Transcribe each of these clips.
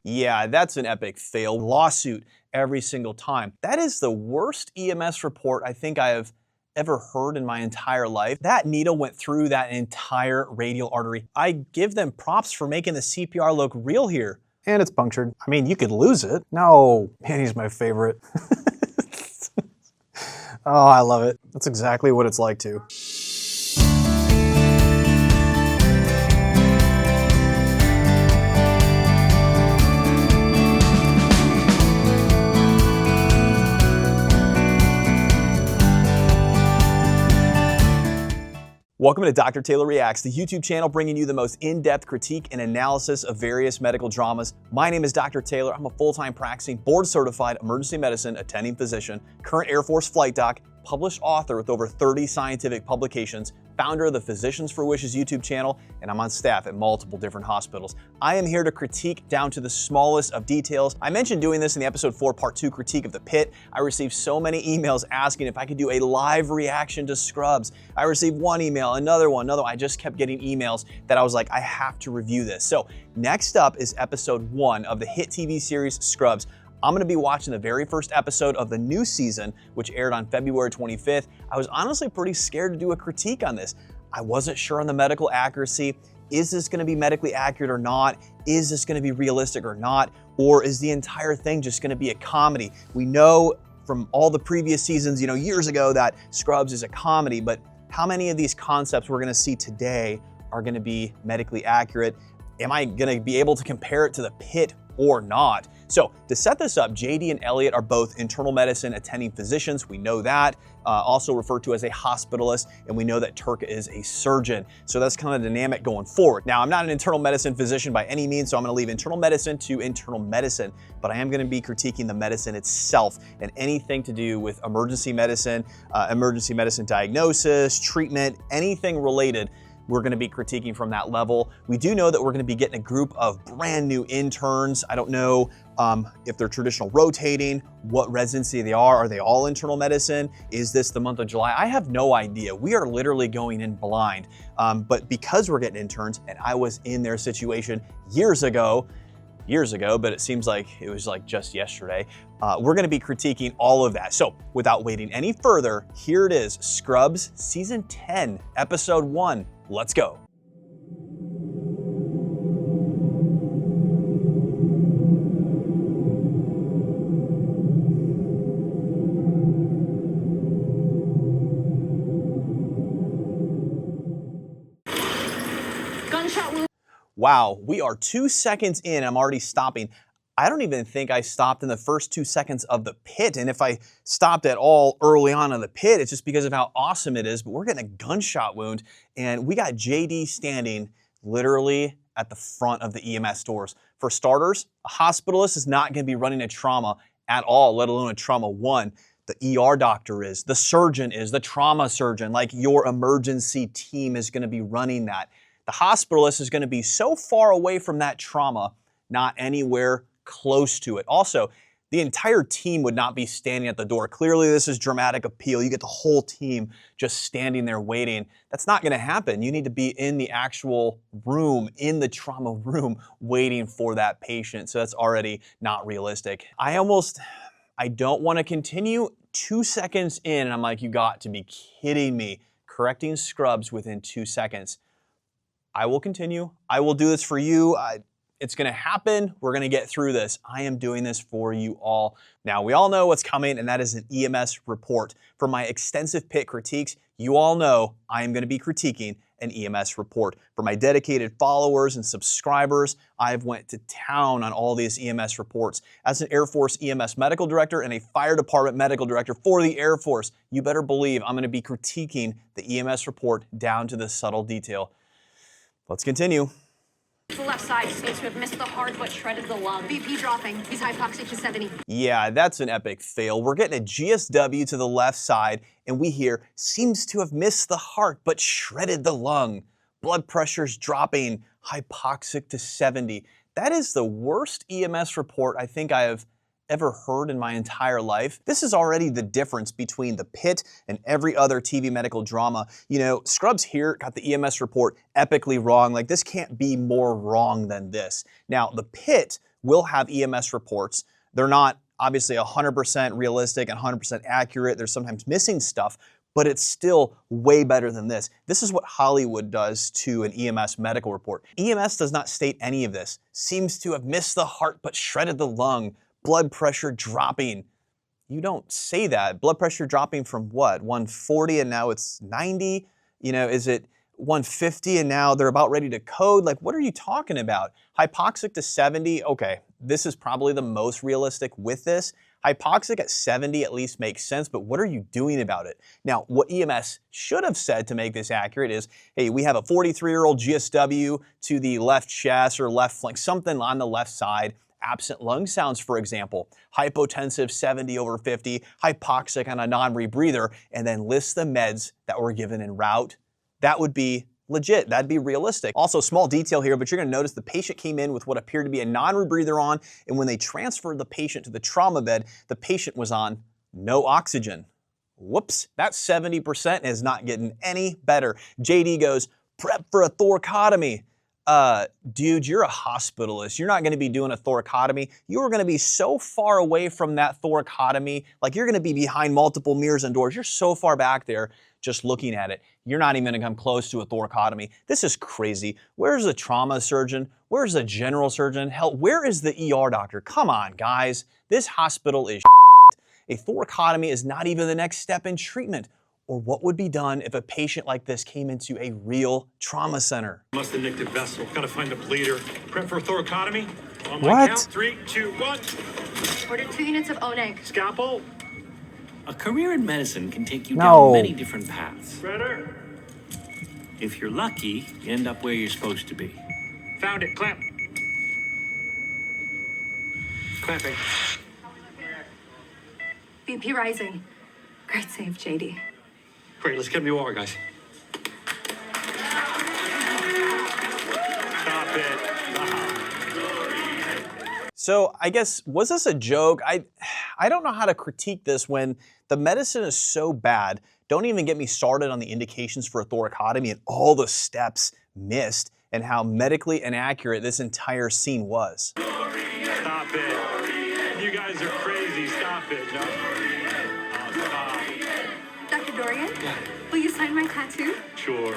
Yeah, that's an epic fail. Lawsuit every single time. That is the worst EMS report I think I have ever heard in my entire life. That needle went through that entire radial artery. I give them props for making the CPR look real here. And it's punctured. I mean, you could lose it. No, man, he's my favorite. Oh, I love it. That's exactly what it's like to. Welcome to Dr. Taylor Reacts, the YouTube channel bringing you the most in-depth critique and analysis of various medical dramas. My name is Dr. Taylor. I'm a full-time practicing, board-certified emergency medicine attending physician, current Air Force flight doc, published author with over 30 scientific publications, founder of the Physicians for Wishes YouTube channel, and I'm on staff at multiple different hospitals. I am here to critique down to the smallest of details. I mentioned doing this in the episode 4 part 2 critique of the pit. I received so many emails asking if I could do a live reaction to Scrubs. I received one email, another one. I just kept getting emails that I was like, I have to review this. So next up is episode 1 of the hit TV series Scrubs. I'm gonna be watching the very first episode of the new season, which aired on February 25th. I was honestly pretty scared to do a critique on this. I wasn't sure on the medical accuracy. Is this gonna be medically accurate or not? Is this gonna be realistic or not? Or is the entire thing just gonna be a comedy? We know from all the previous seasons, years ago, that Scrubs is a comedy, but how many of these concepts we're gonna see today are gonna be medically accurate? Am I gonna be able to compare it to the pit or not? So to set this up, JD and Elliot are both internal medicine attending physicians. We know that, also referred to as a hospitalist, and we know that Turka is a surgeon. So that's kind of the dynamic going forward. Now, I'm not an internal medicine physician by any means, so I'm gonna leave internal medicine to internal medicine, but I am gonna be critiquing the medicine itself and anything to do with emergency medicine diagnosis, treatment, anything related. We're gonna be critiquing from that level. We do know that we're gonna be getting a group of brand new interns. I don't know if they're traditional rotating, what residency they are. Are they all internal medicine? Is this the month of July? I have no idea. We are literally going in blind. But because we're getting interns, and I was in their situation years ago, but it seems like it was like just yesterday, we're gonna be critiquing all of that. So without waiting any further, here it is, Scrubs Season 10, Episode 1. Let's go. Gunshot wound. Wow, we are 2 seconds in, I'm already stopping. I don't even think I stopped in the first 2 seconds of the pit. And if I stopped at all early on in the pit, it's just because of how awesome it is. But we're getting a gunshot wound, and we got JD standing literally at the front of the EMS doors. For starters, a hospitalist is not gonna be running a trauma at all, let alone a trauma 1. The ER doctor is, the surgeon is, the trauma surgeon, like your emergency team is gonna be running that. The hospitalist is gonna be so far away from that trauma, not anywhere close to it. Also, the entire team would not be standing at the door. Clearly, this is dramatic appeal. You get the whole team just standing there waiting. That's not gonna happen. You need to be in the actual room, in the trauma room, waiting for that patient. So that's already not realistic. I don't wanna continue. 2 seconds in, and I'm like, you got to be kidding me. Correcting Scrubs within 2 seconds. I will continue. I will do this for you. It's gonna happen. We're gonna get through this. I am doing this for you all. Now, we all know what's coming, and that is an EMS report. For my extensive pit critiques, you all know I am gonna be critiquing an EMS report. For my dedicated followers and subscribers, I've went to town on all these EMS reports. As an Air Force EMS medical director and a fire department medical director for the Air Force, you better believe I'm gonna be critiquing the EMS report down to the subtle detail. Let's continue. The left side seems to have missed the heart but shredded the lung. BP dropping. He's hypoxic to 70. Yeah, that's an epic fail. We're getting a GSW to the left side, and we hear, seems to have missed the heart but shredded the lung. Blood pressure's dropping, hypoxic to 70. That is the worst EMS report I think I have ever heard in my entire life. This is already the difference between The Pit and every other TV medical drama. You know, Scrubs here got the EMS report epically wrong. Like, this can't be more wrong than this. Now, The Pit will have EMS reports. They're not obviously 100% realistic and 100% accurate. There's sometimes missing stuff, but it's still way better than this. This is what Hollywood does to an EMS medical report. EMS does not state any of this. Seems to have missed the heart but shredded the lung. Blood pressure dropping. You don't say that. Blood pressure dropping from what? 140 and now it's 90? You know, is it 150 and now they're about ready to code? Like, what are you talking about? Hypoxic to 70? Okay, this is probably the most realistic with this. Hypoxic at 70 at least makes sense, but what are you doing about it? Now, what EMS should have said to make this accurate is, hey, we have a 43-year-old GSW to the left chest or left flank, something on the left side. Absent lung sounds, for example, hypotensive 70/50, hypoxic on a non-rebreather, and then list the meds that were given en route. That would be legit. That'd be realistic. Also, small detail here, but you're going to notice the patient came in with what appeared to be a non-rebreather on, and when they transferred the patient to the trauma bed, the patient was on no oxygen. Whoops, that 70% is not getting any better. JD goes, prep for a thoracotomy. Dude, you're a hospitalist. You're not going to be doing a thoracotomy. You are going to be so far away from that thoracotomy, like you're going to be behind multiple mirrors and doors. You're so far back there just looking at it. You're not even going to come close to a thoracotomy. This is crazy. Where's the trauma surgeon? Where's the general surgeon? Hell, where is the ER doctor? Come on, guys. This hospital is A thoracotomy is not even the next step in treatment. Or what would be done if a patient like this came into a real trauma center? Must have nicked a vessel. Gotta find a bleeder. Prep for a thoracotomy. On What? my count, 3, 2, 1. Order 2 units of ONEG. Scalpel. A career in medicine can take you No. down many different paths. Shredder. If you're lucky, you end up where you're supposed to be. Found it. Clamp. Clamping. BP rising. Great save, JD. Great, let's get him the OR, guys. Stop it. So I guess, was this a joke? I don't know how to critique this when the medicine is so bad. Don't even get me started on the indications for a thoracotomy and all the steps missed and how medically inaccurate this entire scene was. Stop it. You guys are crazy. Stop it. No. Oh, stop. Dr. Dorian, will you sign my tattoo? Sure.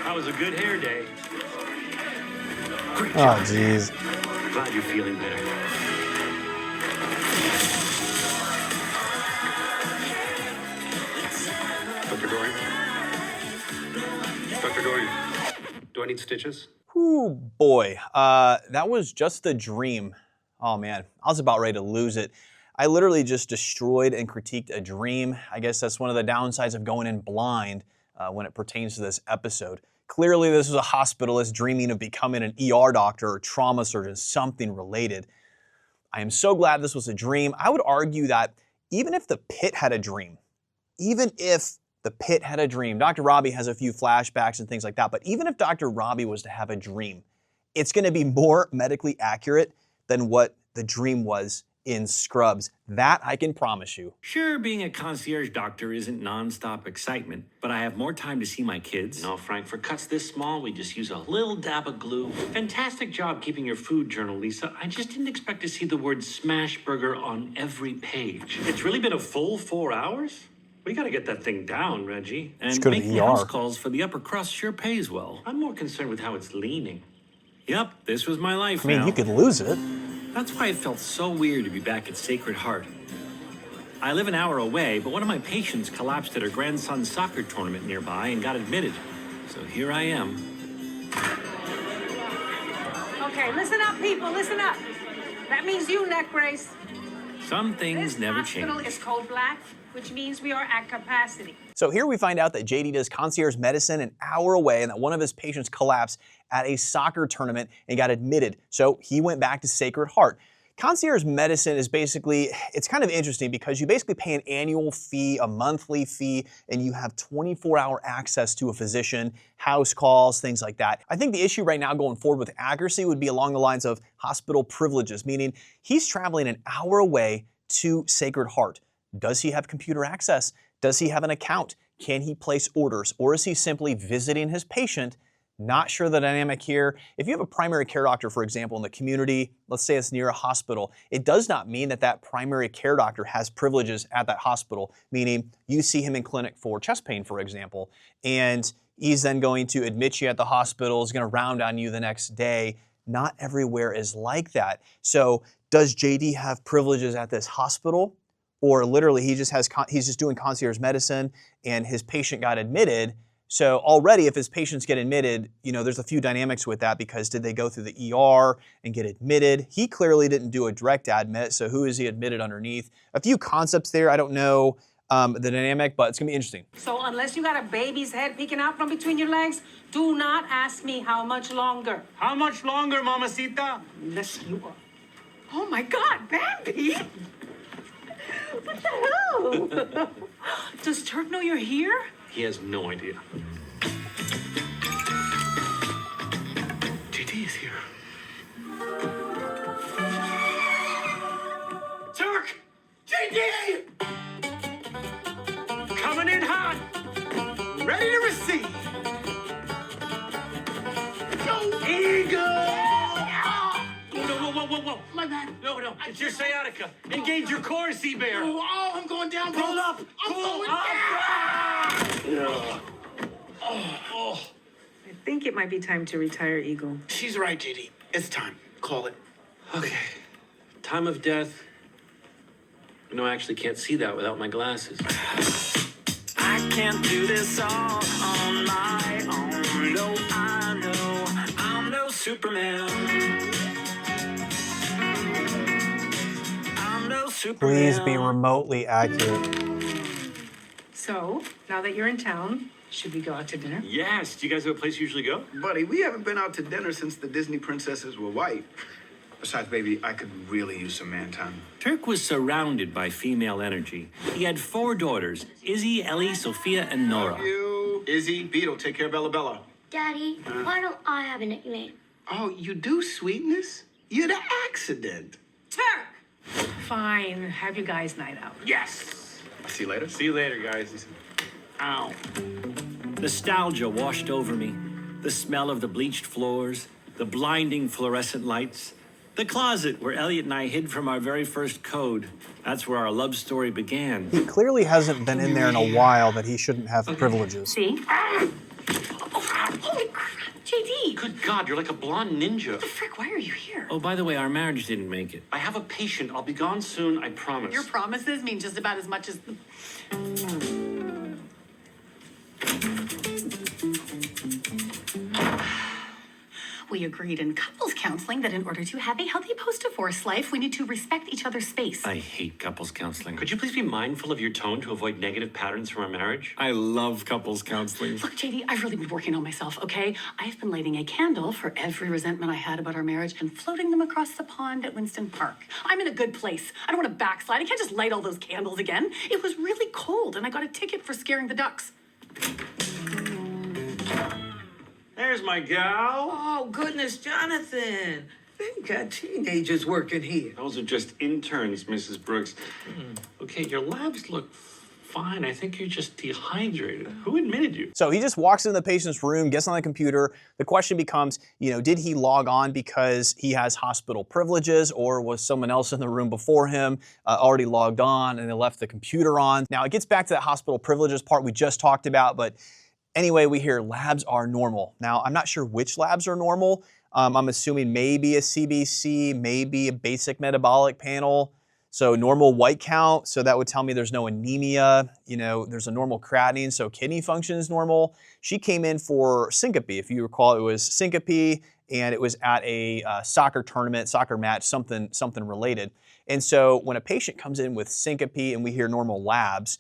That was a good hair day. Great Oh, job. jeez. Glad you're feeling better. Dr. Dorian? Dr. Dorian, do I need stitches? Whew, boy, that was just a dream. Oh man, I was about ready to lose it. I literally just destroyed and critiqued a dream. I guess that's one of the downsides of going in blind when it pertains to this episode. Clearly, this was a hospitalist dreaming of becoming an ER doctor or trauma surgeon, something related. I am so glad this was a dream. I would argue that even if the Pit had a dream, Dr. Robbie has a few flashbacks and things like that, but even if Dr. Robbie was to have a dream, it's going to be more medically accurate than what the dream was in Scrubs. That I can promise you. Sure, being a concierge doctor isn't nonstop excitement, but I have more time to see my kids. No, Frank, for cuts this small, we just use a little dab of glue. Fantastic job keeping your food journal, Lisa. I just didn't expect to see the word smash burger on every page. It's really been a full 4 hours? We gotta get that thing down, Reggie. And go to making the ER. house calls for the upper crust sure pays well. I'm more concerned with how it's leaning. Yep, this was my life I mean, now. you could lose it. That's why it felt so weird to be back at Sacred Heart. I live an hour away, but one of my patients collapsed at her grandson's soccer tournament nearby and got admitted. So here I am. Okay, listen up, people, listen up. That means you, neck brace. Some things This never hospital change. is code black, which means we are at capacity. So here we find out that JD does concierge medicine an hour away and that one of his patients collapsed at a soccer tournament and got admitted. So he went back to Sacred Heart. Concierge medicine is basically, it's kind of interesting because you basically pay an annual fee, a monthly fee, and you have 24-hour access to a physician, house calls, things like that. I think the issue right now going forward with accuracy would be along the lines of hospital privileges, meaning he's traveling an hour away to Sacred Heart. Does he have computer access? Does he have an account? Can he place orders? Or is he simply visiting his patient? Not sure the dynamic here. If you have a primary care doctor, for example, in the community, let's say it's near a hospital, it does not mean that that primary care doctor has privileges at that hospital, meaning you see him in clinic for chest pain, for example, and he's then going to admit you at the hospital, is going to round on you the next day. Not everywhere is like that. So does JD have privileges at this hospital? Or literally he's just doing concierge medicine and his patient got admitted. So already if his patients get admitted, there's a few dynamics with that because did they go through the ER and get admitted? He clearly didn't do a direct admit, so who is he admitted underneath? A few concepts there, I don't know the dynamic, but it's gonna be interesting. So unless you got a baby's head peeking out from between your legs, do not ask me how much longer. How much longer, mamacita? Unless you are. Oh my God, Bambi! What the hell? Does Turk know you're here? He has no idea. JD is here. Turk! JD! Coming in hot! Ready to receive! Go, Eagle! Whoa. My bad. No, it's your sciatica. Engage your core, Sea Bear. Oh, I'm going down. Bro. Pull up! I'm going down. I think it might be time to retire Eagle. She's right, JD. It's time. Call it. Okay. Time of death. No, I actually can't see that without my glasses. I can't do this all on my own. No, I know I'm no Superman. I'm no Superman. Please be remotely accurate. So, now that you're in town, should we go out to dinner? Yes. Do you guys have a place you usually go? Buddy, we haven't been out to dinner since the Disney princesses were white. Besides, baby, I could really use some man time. Turk was surrounded by female energy. He had 4 daughters, Izzy, Ellie, Sophia, and Nora. You, Izzy, Beetle, take care of Bella. Daddy, why don't I have a nickname? Oh, you do, sweetness? You're the accident. Turk! Fine, have you guys' night out. Yes! I'll see you later. See you later, guys. Ow. Nostalgia washed over me. The smell of the bleached floors, the blinding fluorescent lights, the closet where Elliot and I hid from our very first code. That's where our love story began. He clearly hasn't been in there in a while that he shouldn't have privileges. See? Holy crap, JD! Good God, you're like a blonde ninja. What the frick, why are you here? Oh, by the way, our marriage didn't make it. I have a patient. I'll be gone soon, I promise. Your promises mean just about as much as the... We agreed in couples counseling that in order to have a healthy post-divorce life, we need to respect each other's space. I hate couples counseling. Could you please be mindful of your tone to avoid negative patterns from our marriage? I love couples counseling. Look, JD, I've really been working on myself, okay? I've been lighting a candle for every resentment I had about our marriage and floating them across the pond at Winston Park. I'm in a good place. I don't want to backslide. I can't just light all those candles again. It was really cold, and I got a ticket for scaring the ducks. There's my gal. Oh, goodness, Jonathan. They got teenagers working here. Those are just interns, Mrs. Brooks. Okay, your labs look fine. I think you're just dehydrated. Who admitted you? So he just walks into the patient's room, gets on the computer. The question becomes, did he log on because he has hospital privileges, or was someone else in the room before him already logged on and they left the computer on? Now it gets back to that hospital privileges part we just talked about, but anyway, we hear labs are normal. Now, I'm not sure which labs are normal. I'm assuming maybe a CBC, maybe a basic metabolic panel. So normal white count, so that would tell me there's no anemia. There's a normal creatinine, so kidney function is normal. She came in for syncope. If you recall, it was syncope, and it was at a soccer tournament, soccer match, something related. And so when a patient comes in with syncope and we hear normal labs,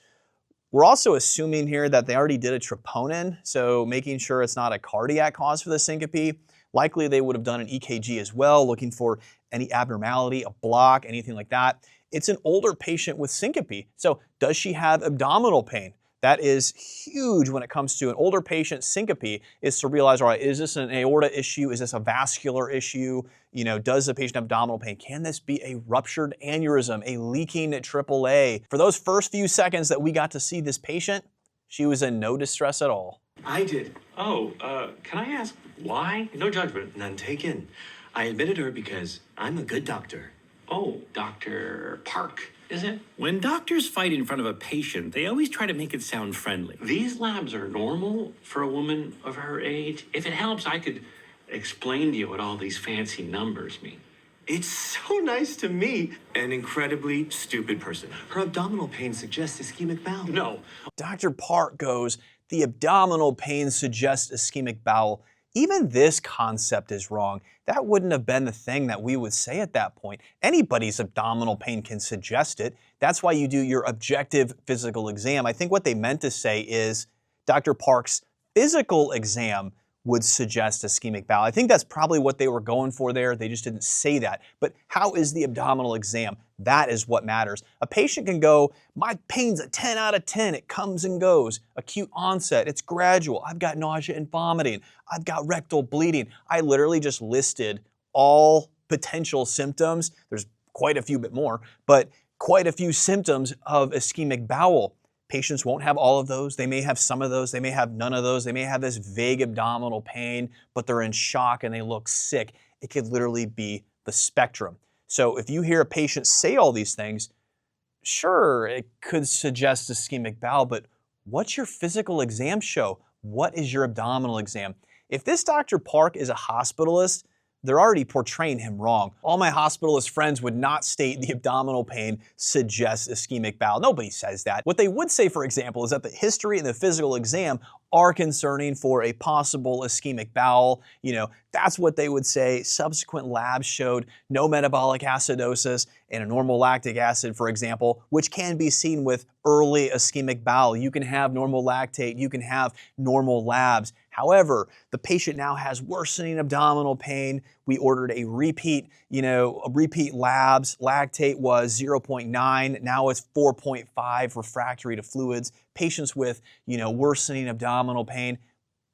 we're also assuming here that they already did a troponin, so making sure it's not a cardiac cause for the syncope. Likely they would have done an EKG as well, looking for any abnormality, a block, anything like that. It's an older patient with syncope. So does she have abdominal pain? That is huge when it comes to an older patient. Syncope is to realize, all right, is this an aorta issue? Is this a vascular issue? You know, does the patient have abdominal pain? Can this be a ruptured aneurysm, a leaking AAA? For those first few seconds that we got to see this patient, she was in no distress at all. I did. Oh, can I ask why? No judgment. None taken. I admitted her because I'm a good doctor. Oh, Dr. Park, is it? When doctors fight in front of a patient, they always try to make it sound friendly. These labs are normal for a woman of her age. If it helps, I could explain to you what all these fancy numbers mean. It's so nice to meet an incredibly stupid person. Her abdominal pain suggests ischemic bowel. No. Dr. Park goes, the abdominal pain suggests ischemic bowel. Even this concept is wrong. That wouldn't have been the thing that we would say at that point. Anybody's abdominal pain can suggest it. That's why you do your objective physical exam. I think what they meant to say is Dr. Park's physical exam would suggest ischemic bowel. I think that's probably what they were going for there. They just didn't say that. But how is the abdominal exam? That is what matters. A patient can go, my pain's a 10 out of 10. It comes and goes. Acute onset, it's gradual. I've got nausea and vomiting. I've got rectal bleeding. I literally just listed all potential symptoms. There's quite a few bit more, but quite a few symptoms of ischemic bowel. Patients won't have all of those. They may have some of those. They may have none of those. They may have this vague abdominal pain, but they're in shock and they look sick. It could literally be the spectrum. So if you hear a patient say all these things, sure, it could suggest ischemic bowel, but what's your physical exam show? What is your abdominal exam? If this Dr. Park is a hospitalist, they're already portraying him wrong. All my hospitalist friends would not state the abdominal pain suggests ischemic bowel. Nobody says that. What they would say, for example, is that the history and the physical exam are concerning for a possible ischemic bowel. You know, that's what they would say. Subsequent labs showed no metabolic acidosis and a normal lactic acid, for example, which can be seen with early ischemic bowel. You can have normal lactate, you can have normal labs. However, the patient now has worsening abdominal pain. We ordered a repeat labs. Lactate was 0.9, now it's 4.5 refractory to fluids. Patients with, worsening abdominal pain,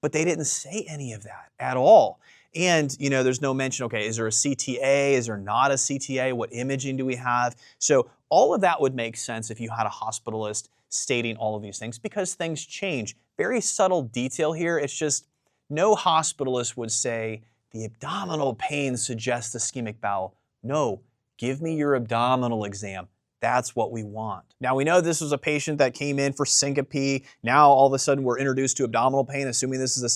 but they didn't say any of that at all. And, there's no mention, okay, is there a CTA? Is there not a CTA? What imaging do we have? So all of that would make sense if you had a hospitalist stating all of these things because things change. Very subtle detail here. It's just no hospitalist would say the abdominal pain suggests ischemic bowel. No, give me your abdominal exam. That's what we want. Now we know this was a patient that came in for syncope. Now all of a sudden we're introduced to abdominal pain, assuming this is the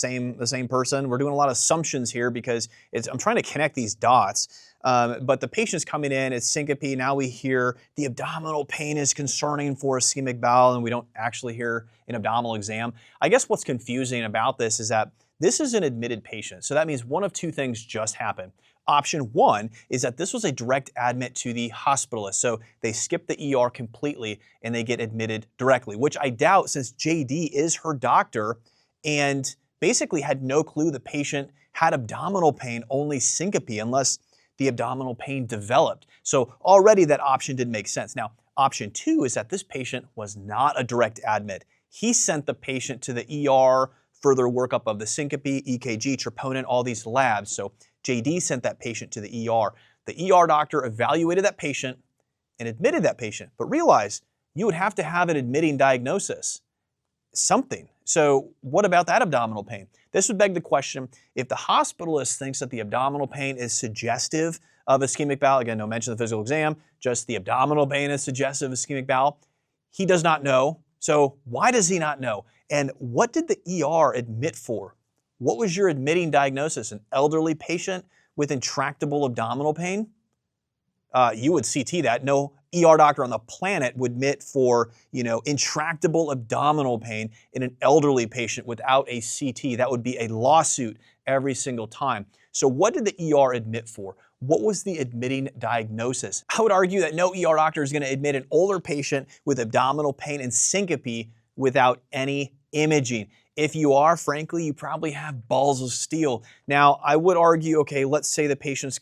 same person. We're doing a lot of assumptions here because I'm trying to connect these dots. But the patient's coming in, it's syncope. Now we hear the abdominal pain is concerning for ischemic bowel, and we don't actually hear an abdominal exam. I guess what's confusing about this is that this is an admitted patient. So that means one of two things just happened. Option one is that this was a direct admit to the hospitalist. So they skip the ER completely and they get admitted directly, which I doubt since JD is her doctor and basically had no clue the patient had abdominal pain, only syncope, unless the abdominal pain developed. So already that option didn't make sense. Now, option two is that this patient was not a direct admit. He sent the patient to the ER, further workup of the syncope, EKG, troponin, all these labs. So JD sent that patient to the ER. The ER doctor evaluated that patient and admitted that patient, but realize you would have to have an admitting diagnosis, something. So what about that abdominal pain? This would beg the question, if the hospitalist thinks that the abdominal pain is suggestive of ischemic bowel, again, no mention of the physical exam, just the abdominal pain is suggestive of ischemic bowel, he does not know. So why does he not know? And what did the ER admit for? What was your admitting diagnosis? An elderly patient with intractable abdominal pain? You would CT that. No ER doctor on the planet would admit for, intractable abdominal pain in an elderly patient without a CT. That would be a lawsuit every single time. So what did the ER admit for? What was the admitting diagnosis? I would argue that no ER doctor is going to admit an older patient with abdominal pain and syncope without any imaging. If you are, frankly, you probably have balls of steel. Now, I would argue, okay, let's say the patient's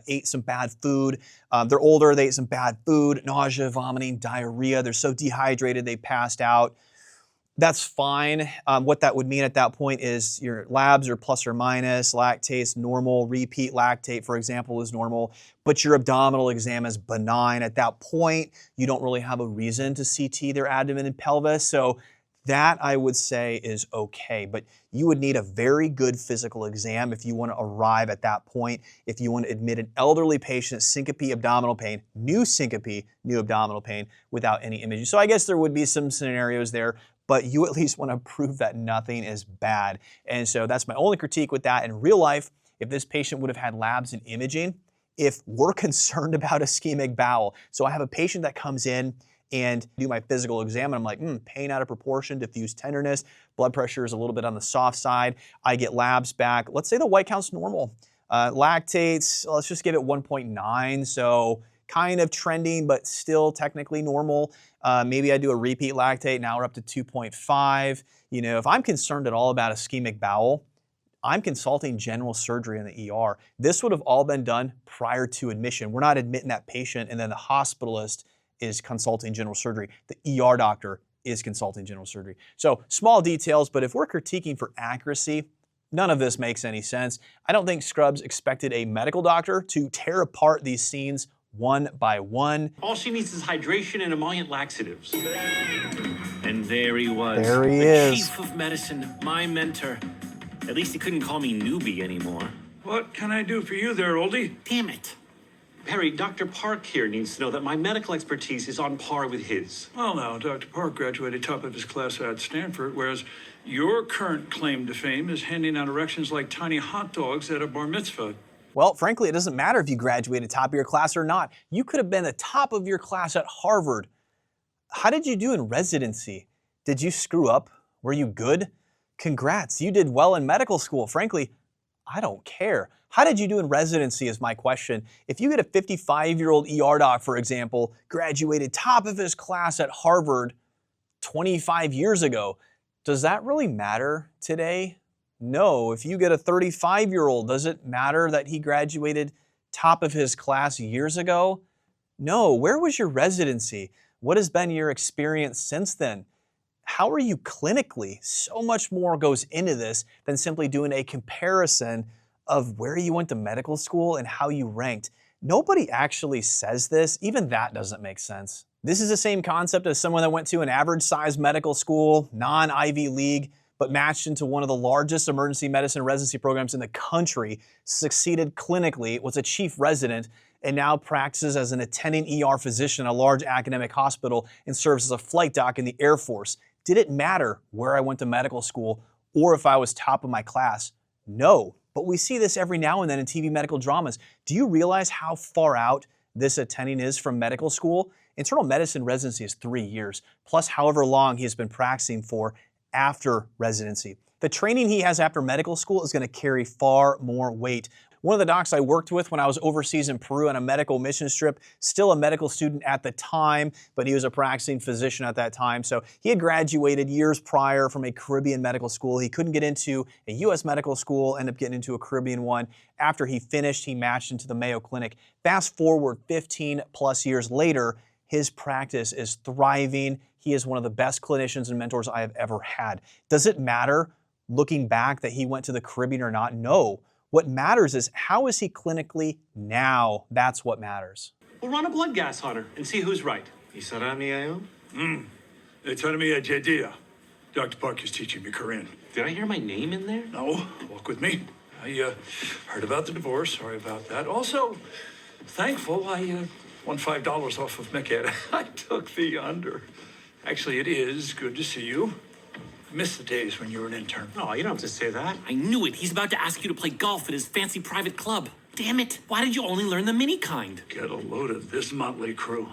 ate some bad food. They're older, they ate some bad food, nausea, vomiting, diarrhea. They're so dehydrated, they passed out. That's fine. What that would mean at that point is your labs are plus or minus, lactate's normal, repeat lactate, for example, is normal, but your abdominal exam is benign. At that point, you don't really have a reason to CT their abdomen and pelvis. So that I would say is okay, but you would need a very good physical exam if you want to arrive at that point. If you want to admit an elderly patient, syncope, abdominal pain, new syncope, new abdominal pain without any imaging. So I guess there would be some scenarios there, but you at least want to prove that nothing is bad. And so that's my only critique with that. In real life, if this patient would have had labs and imaging, if we're concerned about ischemic bowel, so I have a patient that comes in and do my physical exam, and I'm like, pain out of proportion, diffuse tenderness, blood pressure is a little bit on the soft side. I get labs back. Let's say the white count's normal. Lactates, let's just give it 1.9, so kind of trending, but still technically normal. Maybe I do a repeat lactate, now we're up to 2.5. You know, if I'm concerned at all about ischemic bowel, I'm consulting general surgery in the ER. This would have all been done prior to admission. We're not admitting that patient and then the hospitalist is consulting general surgery. The ER doctor is consulting general surgery. So small details, but if we're critiquing for accuracy, none of this makes any sense. I don't think Scrubs expected a medical doctor to tear apart these scenes one by one. All she needs is hydration and emollient laxatives. And there he was. There he the is. chief of medicine, my mentor. At least he couldn't call me newbie anymore. What can I do for you there, oldie? Damn it. Perry, Dr. Park here needs to know that my medical expertise is on par with his. Well, now, Dr. Park graduated top of his class at Stanford, whereas your current claim to fame is handing out erections like tiny hot dogs at a bar mitzvah. Well, frankly, it doesn't matter if you graduated top of your class or not. You could have been the top of your class at Harvard. How did you do in residency? Did you screw up? Were you good? Congrats, you did well in medical school. Frankly, I don't care. How did you do in residency is my question. If you get a 55-year-old ER doc, for example, graduated top of his class at Harvard 25 years ago, does that really matter today? No. If you get a 35-year-old, does it matter that he graduated top of his class years ago? No. Where was your residency? What has been your experience since then? How are you clinically? So much more goes into this than simply doing a comparison of where you went to medical school and how you ranked. Nobody actually says this. Even that doesn't make sense. This is the same concept as someone that went to an average-sized medical school, non-Ivy League, but matched into one of the largest emergency medicine residency programs in the country, succeeded clinically, was a chief resident, and now practices as an attending ER physician at a large academic hospital and serves as a flight doc in the Air Force. Did it matter where I went to medical school or if I was top of my class? No. But we see this every now and then in TV medical dramas. Do you realize how far out this attending is from medical school? Internal medicine residency is 3 years, plus however long he has been practicing for after residency. The training he has after medical school is going to carry far more weight. One of the docs I worked with when I was overseas in Peru on a medical mission trip, still a medical student at the time, but he was a practicing physician at that time. So he had graduated years prior from a Caribbean medical school. He couldn't get into a US medical school, ended up getting into a Caribbean one. After he finished, he matched into the Mayo Clinic. Fast forward 15 plus years later, his practice is thriving. He is one of the best clinicians and mentors I have ever had. Does it matter looking back that he went to the Caribbean or not? No. What matters is how is he clinically now? That's what matters. We'll run a blood gas on her and see who's right. Echana mi ajedia. Dr. Park is teaching me Korean. Did I hear my name in there? No, walk with me. I heard about the divorce. Sorry about that. Also, thankful I won $5 off of Mechad. I took the under. Actually, it is good to see you. Miss the days when you were an intern. Oh, you don't have to say that. I knew it. He's about to ask you to play golf at his fancy private club. Damn it. Why did you only learn the mini kind? Get a load of this motley crew.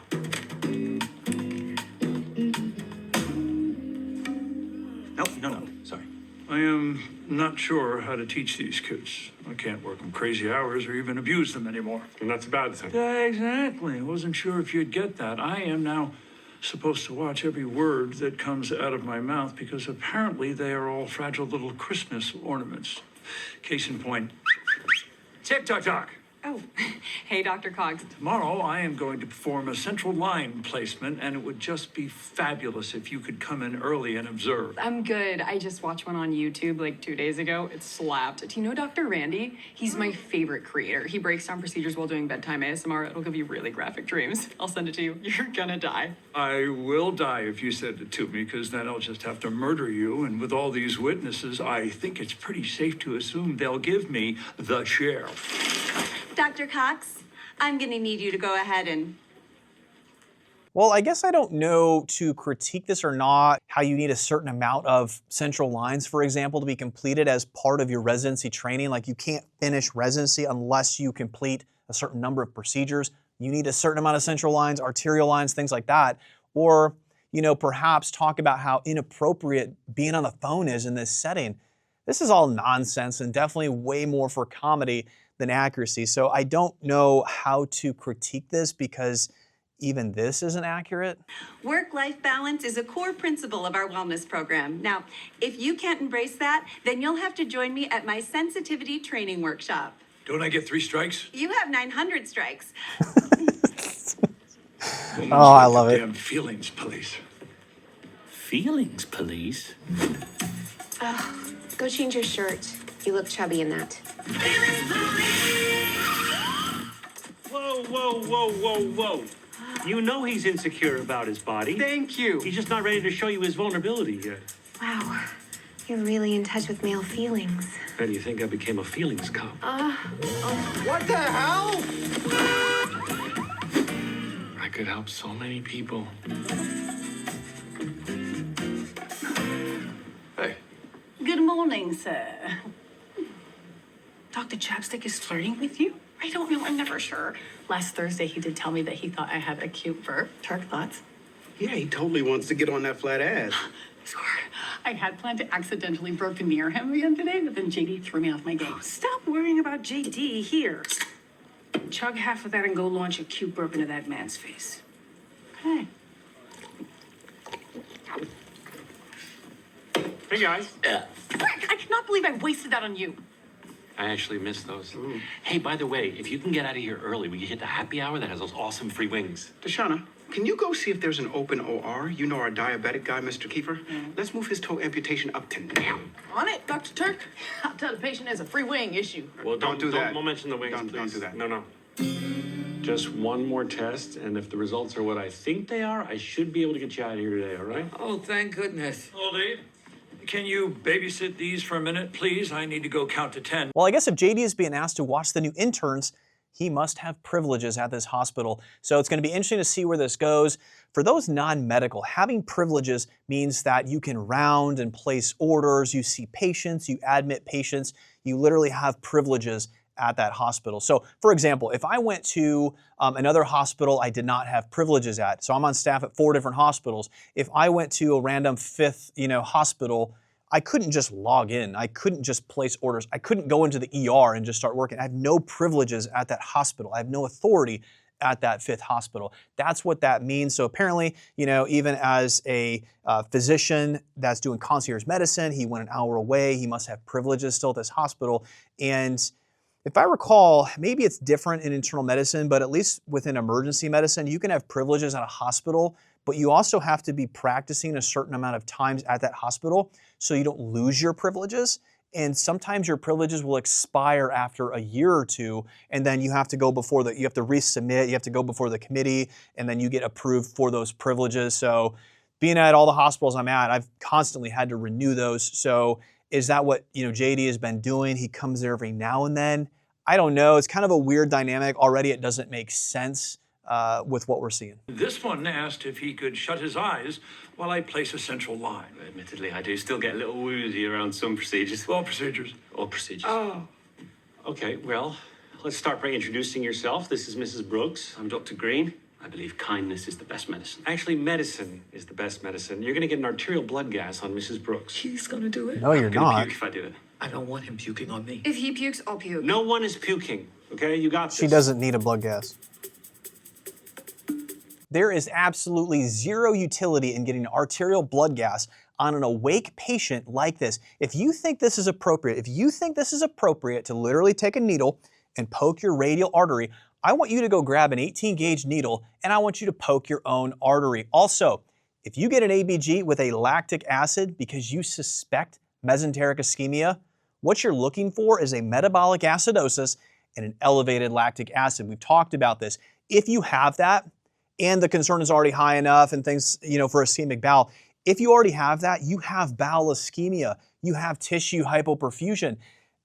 No. Sorry. I am not sure how to teach these kids. I can't work them crazy hours or even abuse them anymore. And that's a bad thing. Yeah, exactly. I wasn't sure if you'd get that. I am now supposed to watch every word that comes out of my mouth because apparently they are all fragile little Christmas ornaments. Case in point, tick-tock-tock. Oh, hey, Dr. Cox. Tomorrow, I am going to perform a central line placement, and it would just be fabulous if you could come in early and observe. I'm good. I just watched one on YouTube like 2 days ago. It slapped. Do you know Dr. Randy? He's my favorite creator. He breaks down procedures while doing bedtime ASMR. It'll give you really graphic dreams. I'll send it to you. You're gonna die. I will die if you send it to me, because then I'll just have to murder you. And with all these witnesses, I think it's pretty safe to assume they'll give me the chair. Dr. Cox, I'm going to need you to go ahead and... Well, I guess I don't know to critique this or not, how you need a certain amount of central lines, for example, to be completed as part of your residency training. Like, you can't finish residency unless you complete a certain number of procedures. You need a certain amount of central lines, arterial lines, things like that. Or, you know, perhaps talk about how inappropriate being on the phone is in this setting. This is all nonsense and definitely way more for comedy than accuracy. So I don't know how to critique this because even this isn't accurate. Work-life balance is a core principle of our wellness program. Now, if you can't embrace that, then you'll have to join me at my sensitivity training workshop. Don't I get 3 strikes? You have 900 strikes. Oh, I love it. Damn feelings police. Feelings police? Go change your shirt. You look chubby in that. Whoa, whoa, whoa, whoa, whoa. You know he's insecure about his body. Thank you. He's just not ready to show you his vulnerability yet. Wow, you're really in touch with male feelings. How do you think I became a feelings cop? What the hell? I could help so many people. Hey. Good morning, sir. Dr. Chapstick is flirting with you? I don't know, I'm never sure. Last Thursday, he did tell me that he thought I had a cute burp. Turk, thoughts? Yeah, he totally wants to get on that flat ass. Sure. I had planned to accidentally burp near him again today, but then JD threw me off my game. Stop worrying about JD here. Chug half of that and go launch a cute burp into that man's face. Okay. Hey, guys. Frick, I cannot believe I wasted that on you. I actually missed those. Hey, by the way, if you can get out of here early, we can hit the happy hour that has those awesome free wings. Deshauna, can you go see if there's an open OR? You know our diabetic guy, Mr. Kiefer? Let's move his toe amputation up to now. On it, Dr. Turk. I'll tell the patient there's a free wing issue. Well, Don't do that. Don't mention the wings, Don't please. do that. No. Just one more test, and if the results are what I think they are, I should be able to get you out of here today, all right? Oh, thank goodness. Hello, Dave. Can you babysit these for a minute, please? I need to go count to 10. Well, I guess if JD is being asked to watch the new interns, he must have privileges at this hospital. So it's going to be interesting to see where this goes. For those non-medical, having privileges means that you can round and place orders, you see patients, you admit patients, you literally have privileges at that hospital. So for example, if I went to another hospital I did not have privileges at, so I'm on staff at 4 different hospitals, if I went to a random 5th hospital, I couldn't just log in. I couldn't just place orders. I couldn't go into the ER and just start working. I have no privileges at that hospital. I have no authority at that 5th hospital. That's what that means. So apparently, even as a physician that's doing concierge medicine, he went an hour away. He must have privileges still at this hospital. And if I recall, maybe it's different in internal medicine, but at least within emergency medicine, you can have privileges at a hospital, but you also have to be practicing a certain amount of times at that hospital so you don't lose your privileges. And sometimes your privileges will expire after a year or 2, and then you have to go you have to resubmit, you have to go before the committee, and then you get approved for those privileges. So being at all the hospitals I'm at, I've constantly had to renew those. So is that what JD has been doing? He comes there every now and then. I don't know. It's kind of a weird dynamic. Already it doesn't make sense with what we're seeing. This one asked if he could shut his eyes while I place a central line. Admittedly, I do still get a little woozy around some procedures. All procedures. All procedures. Oh. Okay, well, let's start by introducing yourself. This is Mrs. Brooks. I'm Dr. Green. I believe kindness is the best medicine. Actually, medicine is the best medicine. You're going to get an arterial blood gas on Mrs. Brooks. He's gonna do it. No, you're I'm gonna not. puke if I do it. I don't want him puking on me. If he pukes, I'll puke. No one is puking, okay? You got this. She doesn't need a blood gas. There is absolutely zero utility in getting arterial blood gas on an awake patient like this. If you think this is appropriate, to literally take a needle and poke your radial artery, I want you to go grab an 18 gauge needle and I want you to poke your own artery. Also, if you get an ABG with a lactic acid because you suspect mesenteric ischemia, what you're looking for is a metabolic acidosis and an elevated lactic acid. We've talked about this. If you have that, and the concern is already high enough and things, for ischemic bowel, if you already have that, you have bowel ischemia, you have tissue hypoperfusion,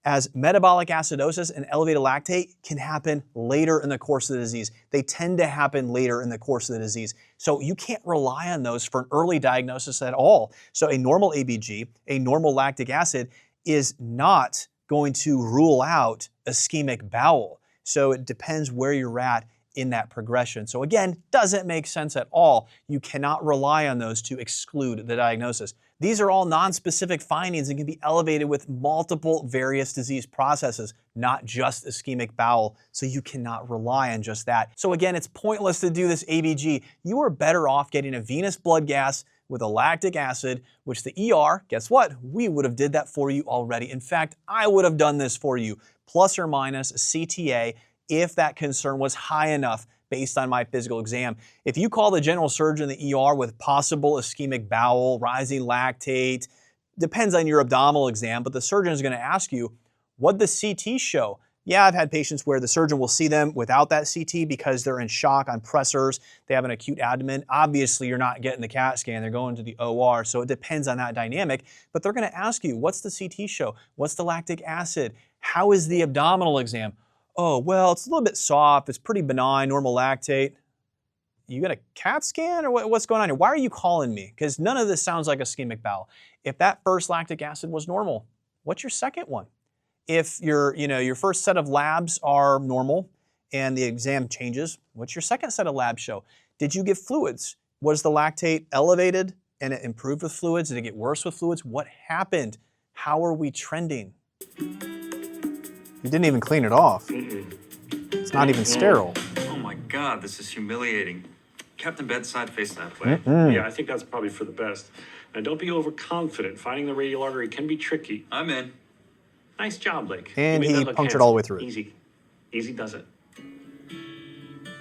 as metabolic acidosis and elevated lactate can happen later in the course of the disease. They tend to happen later in the course of the disease. So you can't rely on those for an early diagnosis at all. So a normal ABG, a normal lactic acid, is not going to rule out ischemic bowel. So it depends where you're at in that progression. So again, doesn't make sense at all. You cannot rely on those to exclude the diagnosis. These are all non-specific findings and can be elevated with multiple various disease processes, not just ischemic bowel, so you cannot rely on just that. So again, it's pointless to do this ABG. You are better off getting a venous blood gas with a lactic acid, which the ER, guess what? We would have did that for you already. In fact, I would have done this for you, plus or minus CTA, if that concern was high enough based on my physical exam. If you call the general surgeon in the ER with possible ischemic bowel, rising lactate, depends on your abdominal exam, but the surgeon is going to ask you, what'd the CT show? Yeah, I've had patients where the surgeon will see them without that CT because they're in shock on pressors, they have an acute abdomen. Obviously, you're not getting the CAT scan, they're going to the OR, so it depends on that dynamic, but they're going to ask you, what's the CT show? What's the lactic acid? How is the abdominal exam? Oh, well, it's a little bit soft, it's pretty benign, normal lactate. You got a CAT scan or what's going on here? Why are you calling me? Because none of this sounds like ischemic bowel. If that first lactic acid was normal, what's your second one? If your first set of labs are normal and the exam changes, what's your second set of labs show? Did you give fluids? Was the lactate elevated and it improved with fluids? Did it get worse with fluids? What happened? How are we trending? You didn't even clean it off. It's not even sterile. Oh my God, this is humiliating. Kept in bedside, face that way. Yeah, I think that's probably for the best. And don't be overconfident. Finding the radial artery can be tricky. I'm in. Nice job, Blake. And You made he that look punctured handsome. all the way through it. Easy. Easy does it.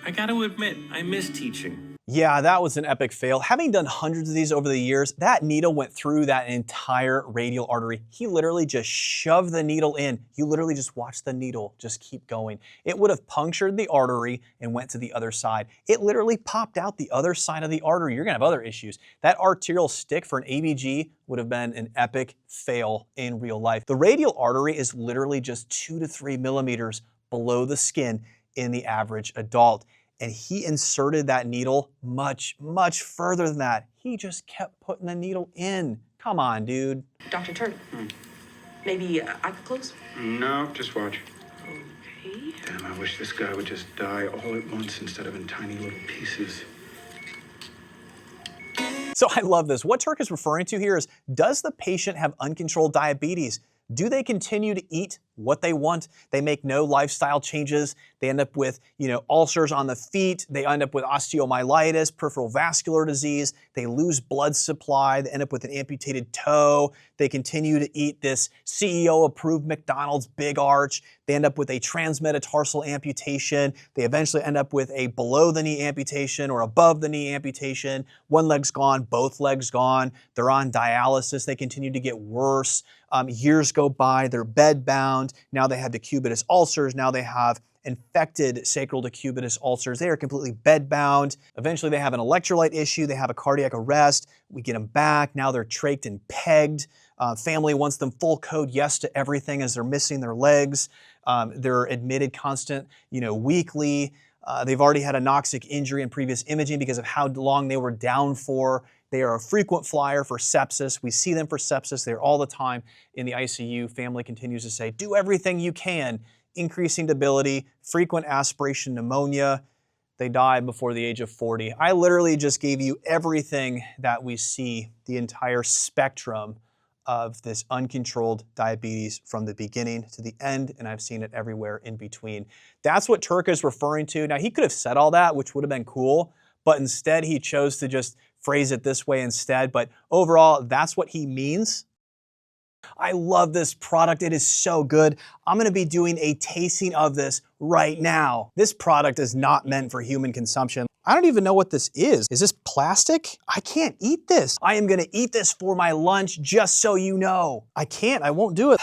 I gotta admit, I miss teaching. Yeah, that was an epic fail. Having done hundreds of these over the years, that needle went through that entire radial artery. He literally just shoved the needle in. You literally just watched the needle just keep going. It would have punctured the artery and went to the other side. It literally popped out the other side of the artery. You're gonna have other issues. That arterial stick for an ABG would have been an epic fail in real life. The radial artery is literally just 2 to 3 millimeters below the skin in the average adult. And he inserted that needle much, much further than that. He just kept putting the needle in. Come on, dude. Dr. Turk, maybe I could close? No, just watch. Okay. Damn, I wish this guy would just die all at once instead of in tiny little pieces. So I love this. What Turk is referring to here is, does the patient have uncontrolled diabetes? Do they continue to eat what they want? They make no lifestyle changes. They end up with, ulcers on the feet. They end up with osteomyelitis, peripheral vascular disease. They lose blood supply. They end up with an amputated toe. They continue to eat this CEO-approved McDonald's Big Arch. They end up with a transmetatarsal amputation. They eventually end up with a below-the-knee amputation or above-the-knee amputation. One leg's gone, both legs gone. They're on dialysis. They continue to get worse. Years go by, they're bed-bound. Now they have decubitus ulcers. Now they have infected sacral decubitus ulcers. They are completely bed-bound. Eventually they have an electrolyte issue. They have a cardiac arrest. We get them back. Now they're trached and pegged. Family wants them full code yes to everything as they're missing their legs. They're admitted constant, weekly. They've already had a noxic injury in previous imaging because of how long they were down for. They are a frequent flyer for sepsis. We see them for sepsis. They're all the time in the ICU. Family continues to say, do everything you can. Increasing debility, frequent aspiration pneumonia. They die before the age of 40. I literally just gave you everything that we see, the entire spectrum of this uncontrolled diabetes from the beginning to the end, and I've seen it everywhere in between. That's what Turk is referring to. Now, he could have said all that, which would have been cool, but instead he chose to just phrase it this way instead. But overall, that's what he means. I love this product. It is so good. I'm going to be doing a tasting of this right now. This product is not meant for human consumption. I don't even know what this is. Is this plastic? I can't eat this. I am going to eat this for my lunch, just so you know. I can't. I won't do it.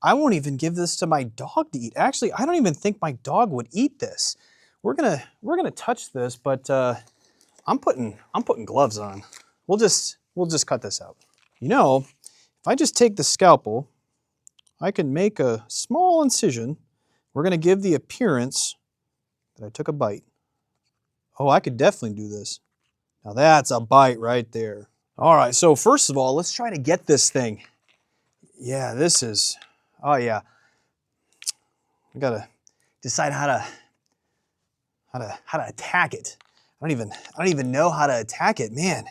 I won't even give this to my dog to eat. Actually, I don't even think my dog would eat this. We're gonna touch this, but I'm putting gloves on. We'll just cut this out. You know, if I just take the scalpel, I can make a small incision. We're gonna give the appearance that I took a bite. Oh, I could definitely do this. Now that's a bite right there. All right, so first of all, let's try to get this thing. Yeah, this is, oh yeah. I gotta decide how to attack it. I don't even know how to attack it. Man,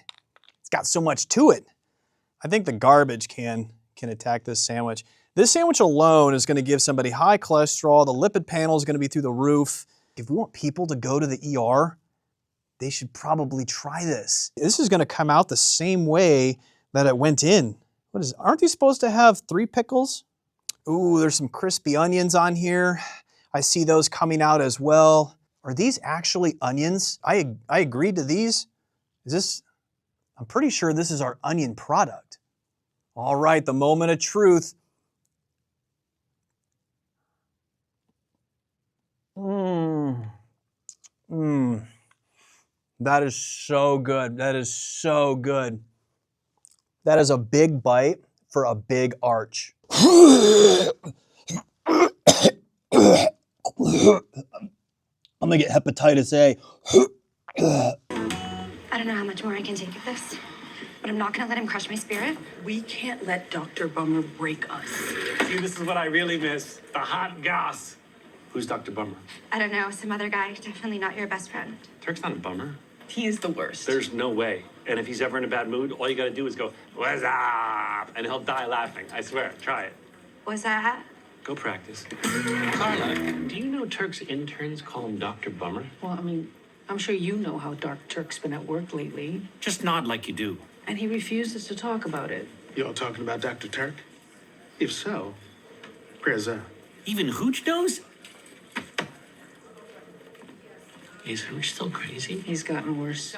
it's got so much to it. I think the garbage can attack this sandwich. This sandwich alone is gonna give somebody high cholesterol. The lipid panel is gonna be through the roof. If we want people to go to the ER, they should probably try this. This is gonna come out the same way that it went in. Aren't these supposed to have 3 pickles? Ooh, there's some crispy onions on here. I see those coming out as well. Are these actually onions? I agreed to these. I'm pretty sure this is our onion product. All right, the moment of truth. That is so good. That is so good. That is a big bite for a big arch. I'm gonna get hepatitis A. I don't know how much more I can take of this, but I'm not gonna let him crush my spirit. We can't let Dr. Bummer break us. See, this is what I really miss. The hot goss. Who's Dr. Bummer? I don't know, some other guy, definitely not your best friend. Turk's not a bummer. He is the worst. There's no way. And if he's ever in a bad mood, all you gotta do is go, "What's up?" And he'll die laughing. I swear, try it. Was that? Go practice. Carla, do you know Turk's interns call him Dr. Bummer? Well, I mean, I'm sure you know how dark Turk's been at work lately. Just nod like you do. And he refuses to talk about it. Y'all talking about Dr. Turk? If so, prayers up. Even Hooch knows? Is Hooch still crazy? He's gotten worse.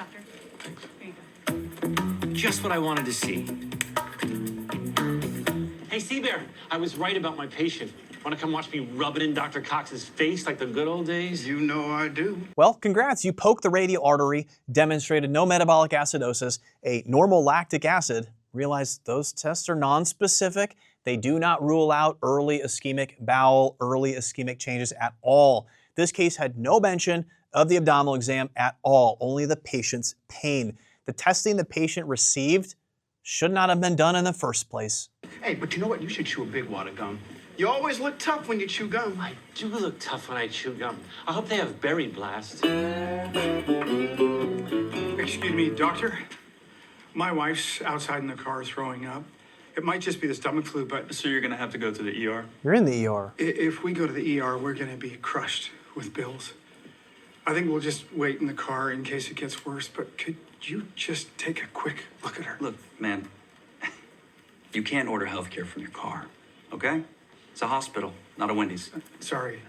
Thanks. Just what I wanted to see. Hey, Seabear, I was right about my patient. Want to come watch me rub it in Dr. Cox's face like the good old days? You know I do. Well, congrats, you poked the radial artery, demonstrated no metabolic acidosis, a normal lactic acid. Realize those tests are non-specific. They do not rule out early ischemic bowel, early ischemic changes at all. This case had no mention of the abdominal exam at all, only the patient's pain. The testing the patient received should not have been done in the first place. Hey, but you know what? You should chew a big wad of gum. You always look tough when you chew gum. I do look tough when I chew gum. I hope they have berry blast. Excuse me, doctor. My wife's outside in the car throwing up. It might just be the stomach flu, but... So you're gonna have to go to the ER? You're in the ER. If we go to the ER, we're gonna be crushed with bills. I think we'll just wait in the car in case it gets worse, but could you just take a quick look at her? Look, man, you can't order healthcare from your car, okay? It's a hospital, not a Wendy's. Sorry.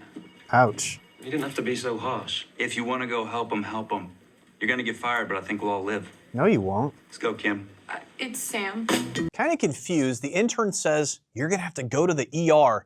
Ouch. You didn't have to be so harsh. If you want to go help them, help them. You're gonna get fired, but I think we'll all live. No, you won't. Let's go, Kim. It's Sam. Kind of confused, the intern says, you're gonna have to go to the ER.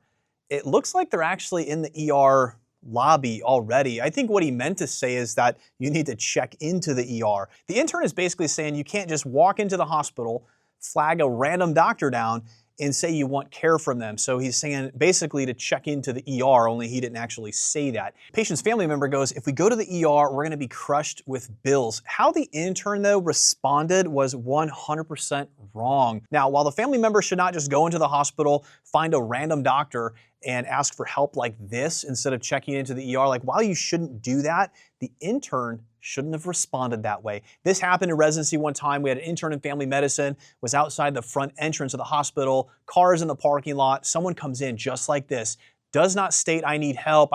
It looks like they're actually in the ER lobby already. I think what he meant to say is that you need to check into the ER. The intern is basically saying you can't just walk into the hospital, flag a random doctor down, and say you want care from them. So he's saying basically to check into the ER, only he didn't actually say that. Patient's family member goes, if we go to the ER, we're gonna be crushed with bills. How the intern though responded was 100% wrong. Now, while the family member should not just go into the hospital, find a random doctor and ask for help like this instead of checking into the ER, like while you shouldn't do that, the intern shouldn't have responded that way. This happened in residency one time. We had an intern in family medicine, was outside the front entrance of the hospital, cars in the parking lot. Someone comes in just like this, does not state, I need help.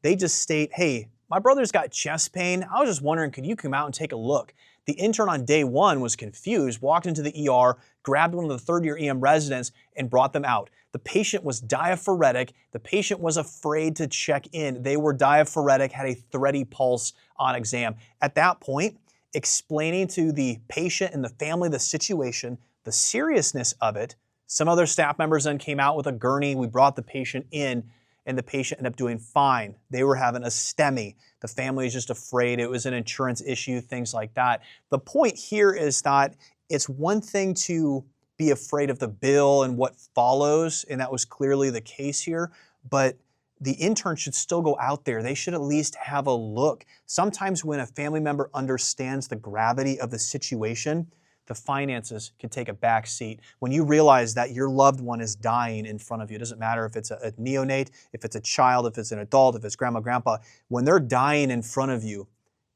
They just state, hey, my brother's got chest pain. I was just wondering, could you come out and take a look? The intern on day 1 was confused, walked into the ER, grabbed one of the third-year EM residents, and brought them out. The patient was diaphoretic. The patient was afraid to check in. They were diaphoretic, had a thready pulse on exam. At that point, explaining to the patient and the family the situation, the seriousness of it, some other staff members then came out with a gurney. We brought the patient in, and the patient ended up doing fine. They were having a STEMI. The family was just afraid it was an insurance issue, things like that. The point here is that it's one thing to be afraid of the bill and what follows, and that was clearly the case here, but the intern should still go out there. They should at least have a look. Sometimes when a family member understands the gravity of the situation, the finances can take a back seat. When you realize that your loved one is dying in front of you, it doesn't matter if it's a neonate, if it's a child, if it's an adult, if it's grandma, grandpa, when they're dying in front of you,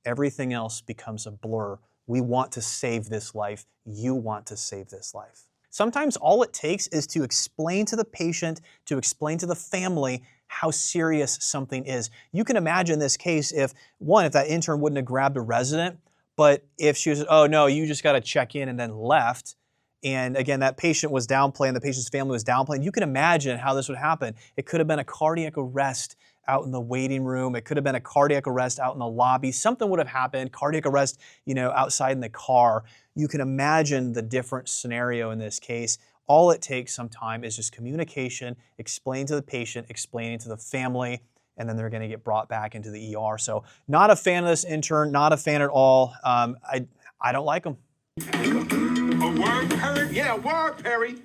everything else becomes a blur. We want to save this life. You want to save this life. Sometimes all it takes is to explain to the patient, to explain to the family how serious something is. You can imagine this case if that intern wouldn't have grabbed a resident, but if she was, oh no, you just got to check in and then left, and again, that patient was downplaying, the patient's family was downplaying, you can imagine how this would happen. It could have been a cardiac arrest out in the waiting room. It could have been a cardiac arrest out in the lobby. Something would have happened, cardiac arrest, outside in the car. You can imagine the different scenario in this case. All it takes sometimes is just communication, explain to the patient, explaining to the family, and then they're going to get brought back into the ER. So not a fan of this intern, not a fan at all. I don't like him. A word, Perry? Yeah, word, Perry.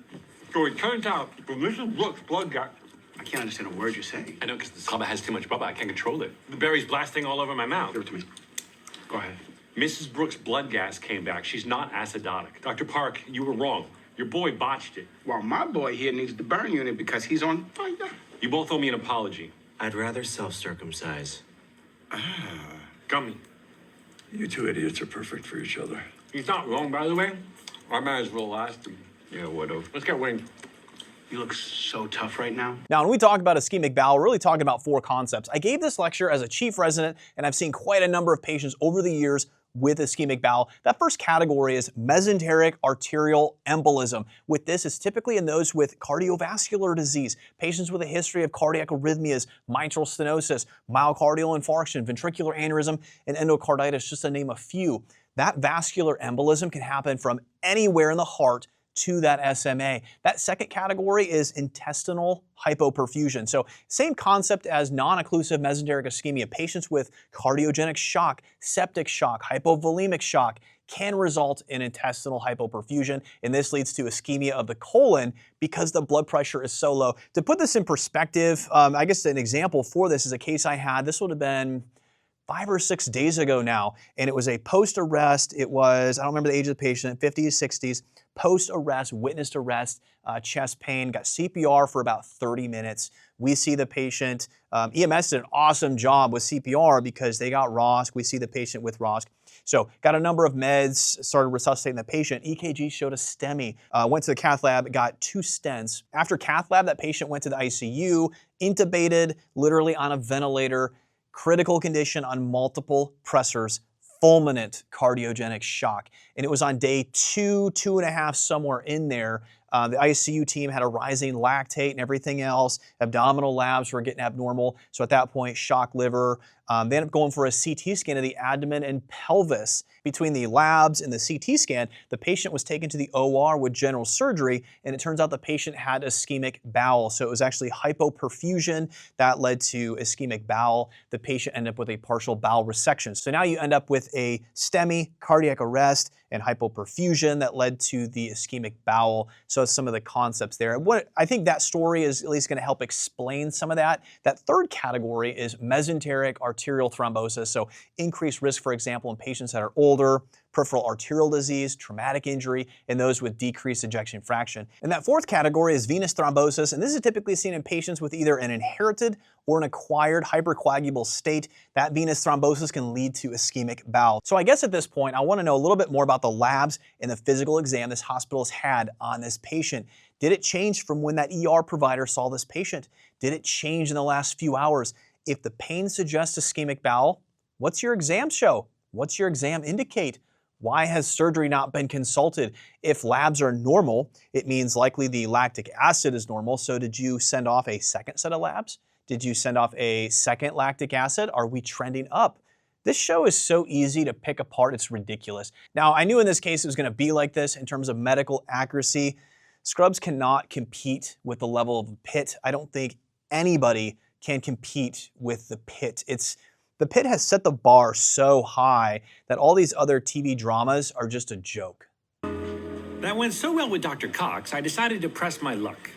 So it turns out when Mrs. Brooks' blood got... I can't understand a word you're saying. I know, because the stomach has too much bubba. I can't control it. The berry's blasting all over my mouth. Give it to me. Go ahead. Mrs. Brooks' blood gas came back. She's not acidotic. Dr. Park, you were wrong. Your boy botched it. Well, my boy here needs the burn unit because he's on fire. You both owe me an apology. I'd rather self-circumcise. Gummy. You two idiots are perfect for each other. He's not wrong, by the way. Our marriage will last. Yeah, whatever. Let's get winged. You look so tough right now. Now, when we talk about ischemic bowel, we're really talking about 4 concepts. I gave this lecture as a chief resident, and I've seen quite a number of patients over the years with ischemic bowel. That first category is mesenteric arterial embolism. With this, it's typically in those with cardiovascular disease, patients with a history of cardiac arrhythmias, mitral stenosis, myocardial infarction, ventricular aneurysm, and endocarditis, just to name a few. That vascular embolism can happen from anywhere in the heart to that SMA. That second category is intestinal hypoperfusion. So same concept as non-occlusive mesenteric ischemia. Patients with cardiogenic shock, septic shock, hypovolemic shock can result in intestinal hypoperfusion, and this leads to ischemia of the colon because the blood pressure is so low. To put this in perspective, I guess an example for this is a case I had. This would have been 5 or 6 days ago now, and it was a post-arrest. It was, I don't remember the age of the patient, 50s, 60s, post-arrest, witnessed arrest, chest pain, got CPR for about 30 minutes. We see the patient, EMS did an awesome job with CPR because they got ROSC. We see the patient with ROSC. So got a number of meds, started resuscitating the patient. EKG showed a STEMI. Went to the cath lab, got 2 stents. After cath lab, that patient went to the ICU, intubated, literally on a ventilator, critical condition on multiple pressors, fulminant cardiogenic shock. And it was on day 2, 2.5, somewhere in there. The ICU team had a rising lactate and everything else. Abdominal labs were getting abnormal. So at that point, shock liver. They ended up going for a CT scan of the abdomen and pelvis. Between the labs and the CT scan, the patient was taken to the OR with general surgery, and it turns out the patient had ischemic bowel. So it was actually hypoperfusion that led to ischemic bowel. The patient ended up with a partial bowel resection. So now you end up with a STEMI, cardiac arrest, and hypoperfusion that led to the ischemic bowel. So some of the concepts there. I think that story is at least going to help explain some of that. That third category is mesenteric arterial thrombosis. So increased risk, for example, in patients that are older, peripheral arterial disease, traumatic injury, and those with decreased ejection fraction. And that fourth category is venous thrombosis, and this is typically seen in patients with either an inherited or an acquired hypercoagulable state. That venous thrombosis can lead to ischemic bowel. So I guess at this point, I want to know a little bit more about the labs and the physical exam this hospital has had on this patient. Did it change from when that ER provider saw this patient? Did it change in the last few hours? If the pain suggests ischemic bowel, what's your exam show? What's your exam indicate? Why has surgery not been consulted? If labs are normal, it means likely the lactic acid is normal. So did you send off a second set of labs? Did you send off a second lactic acid? Are we trending up? This show is so easy to pick apart, it's ridiculous. Now, I knew in this case it was gonna be like this in terms of medical accuracy. Scrubs cannot compete with the level of the pit. I don't think anybody can compete with the pit. The pit has set the bar so high that all these other TV dramas are just a joke. That went so well with Dr. Cox, I decided to press my luck.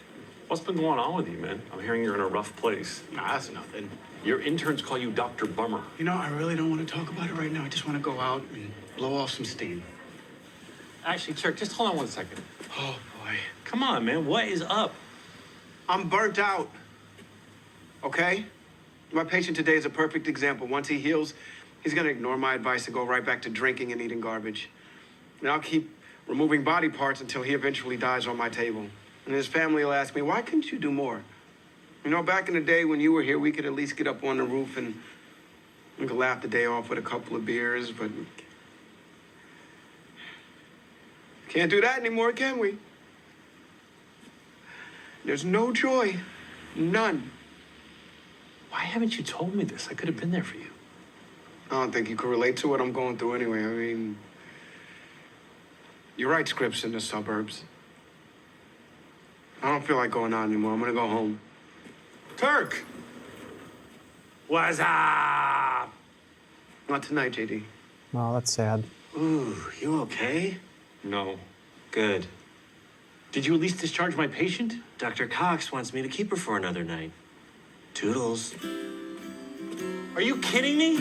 What's been going on with you, man? I'm hearing you're in a rough place. Nah, that's nothing. Your interns call you Dr. Bummer. You know, I really don't want to talk about it right now. I just want to go out and blow off some steam. Actually, Turk, just hold on one second. Oh, boy. Come on, man. What is up? I'm burnt out. Okay? My patient today is a perfect example. Once he heals, he's going to ignore my advice and go right back to drinking and eating garbage. And I'll keep removing body parts until he eventually dies on my table. And his family will ask me, why couldn't you do more? You know, back in the day when you were here, we could at least get up on the roof and we could laugh the day off with a couple of beers, but can't do that anymore, can we? There's no joy. None. Why haven't you told me this? I could have been there for you. I don't think you can relate to what I'm going through anyway. I mean, you write scripts in the suburbs. I don't feel like going out anymore. I'm gonna go home. Turk! What's up? Not tonight, JD. Oh, that's sad. Ooh, you okay? No. Good. Did you at least discharge my patient? Dr. Cox wants me to keep her for another night. Toodles. Are you kidding me?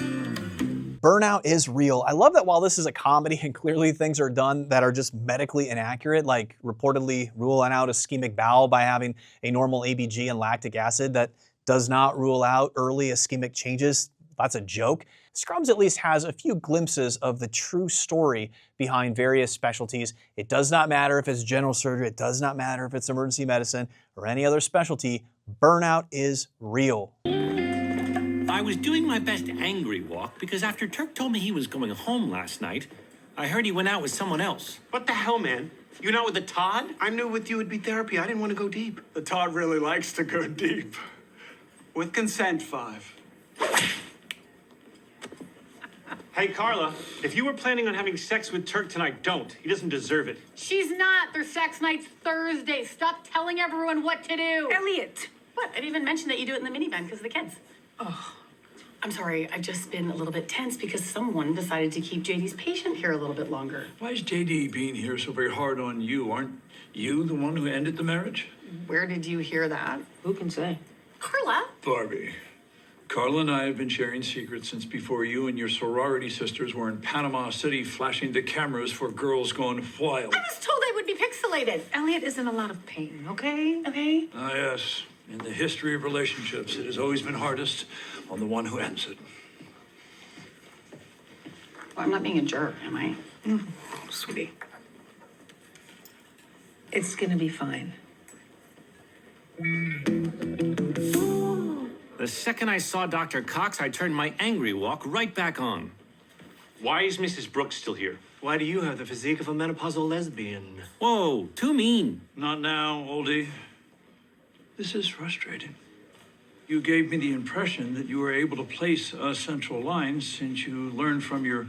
Burnout is real. I love that while this is a comedy and clearly things are done that are just medically inaccurate, like reportedly ruling out ischemic bowel by having a normal ABG and lactic acid, that does not rule out early ischemic changes. That's a joke. Scrubs at least has a few glimpses of the true story behind various specialties. It does not matter if it's general surgery, it does not matter if it's emergency medicine or any other specialty. Burnout is real. I was doing my best angry walk because after Turk told me he was going home last night, I heard he went out with someone else. What the hell, man? You not with the Todd? I knew with you it'd be therapy. I didn't want to go deep. The Todd really likes to go deep. With consent, 5. Hey, Carla, if you were planning on having sex with Turk tonight, don't. He doesn't deserve it. She's not. Their sex night's Thursday. Stop telling everyone what to do. Elliot! What? I didn't even mention that you do it in the minivan because of the kids. Oh, I'm sorry. I've just been a little bit tense because someone decided to keep JD's patient here a little bit longer. Why is JD being here so very hard on you? Aren't you the one who ended the marriage? Where did you hear that? Who can say? Carla? Barbie. Carla and I have been sharing secrets since before you and your sorority sisters were in Panama City flashing the cameras for girls gone wild. I was told they would be pixelated. Elliot is in a lot of pain, okay? Okay. Ah, yes. In the history of relationships, it has always been hardest on the one who ends it. Well, I'm not being a jerk, am I? Sweetie. It's gonna be fine. The second I saw Dr. Cox, I turned my angry walk right back on. Why is Mrs. Brooks still here? Why do you have the physique of a menopausal lesbian? Whoa, too mean. Not now, oldie. This is frustrating. You gave me the impression that you were able to place a central line since you learned from your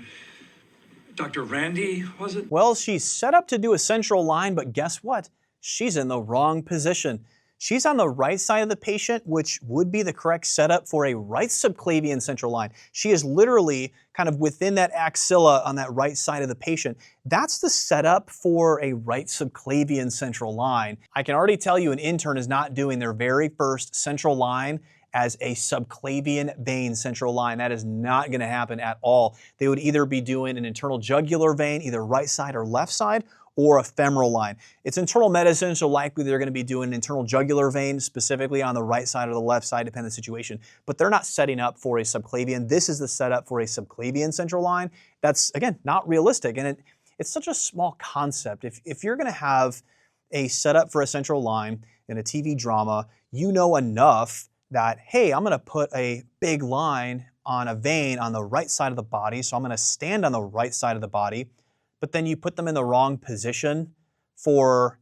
Dr. Randy, was it? Well, she's set up to do a central line, but guess what? She's in the wrong position. She's on the right side of the patient, which would be the correct setup for a right subclavian central line. She is literally kind of within that axilla on that right side of the patient. That's the setup for a right subclavian central line. I can already tell you an intern is not doing their very first central line as a subclavian vein central line. That is not going to happen at all. They would either be doing an internal jugular vein, either right side or left side, or a femoral line. It's internal medicine, so likely they're going to be doing an internal jugular vein, specifically on the right side or the left side, depending on the situation. But they're not setting up for a subclavian. This is the setup for a subclavian central line. That's, again, not realistic. And it's such a small concept. If you're going to have a setup for a central line in a TV drama, you know enough that, hey, I'm gonna put a big line on a vein on the right side of the body, so I'm gonna stand on the right side of the body, but then you put them in the wrong position for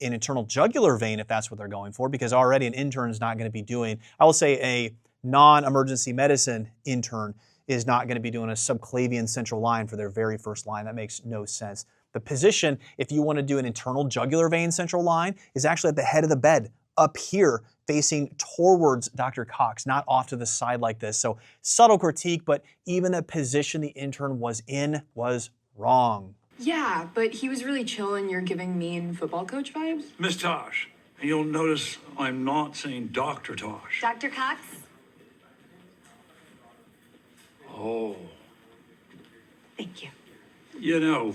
an internal jugular vein if that's what they're going for, because already an intern is not gonna be doing, I will say a non-emergency medicine intern is not gonna be doing a subclavian central line for their very first line. That makes no sense. The position, if you wanna do an internal jugular vein central line, is actually at the head of the bed, up here, facing towards Dr. Cox, not off to the side like this. So subtle critique, but even the position the intern was in was wrong. Yeah, but he was really chill and you're giving mean football coach vibes. Miss Tosh, you'll notice I'm not saying Dr. Tosh. Dr. Cox? Oh. Thank you. You know,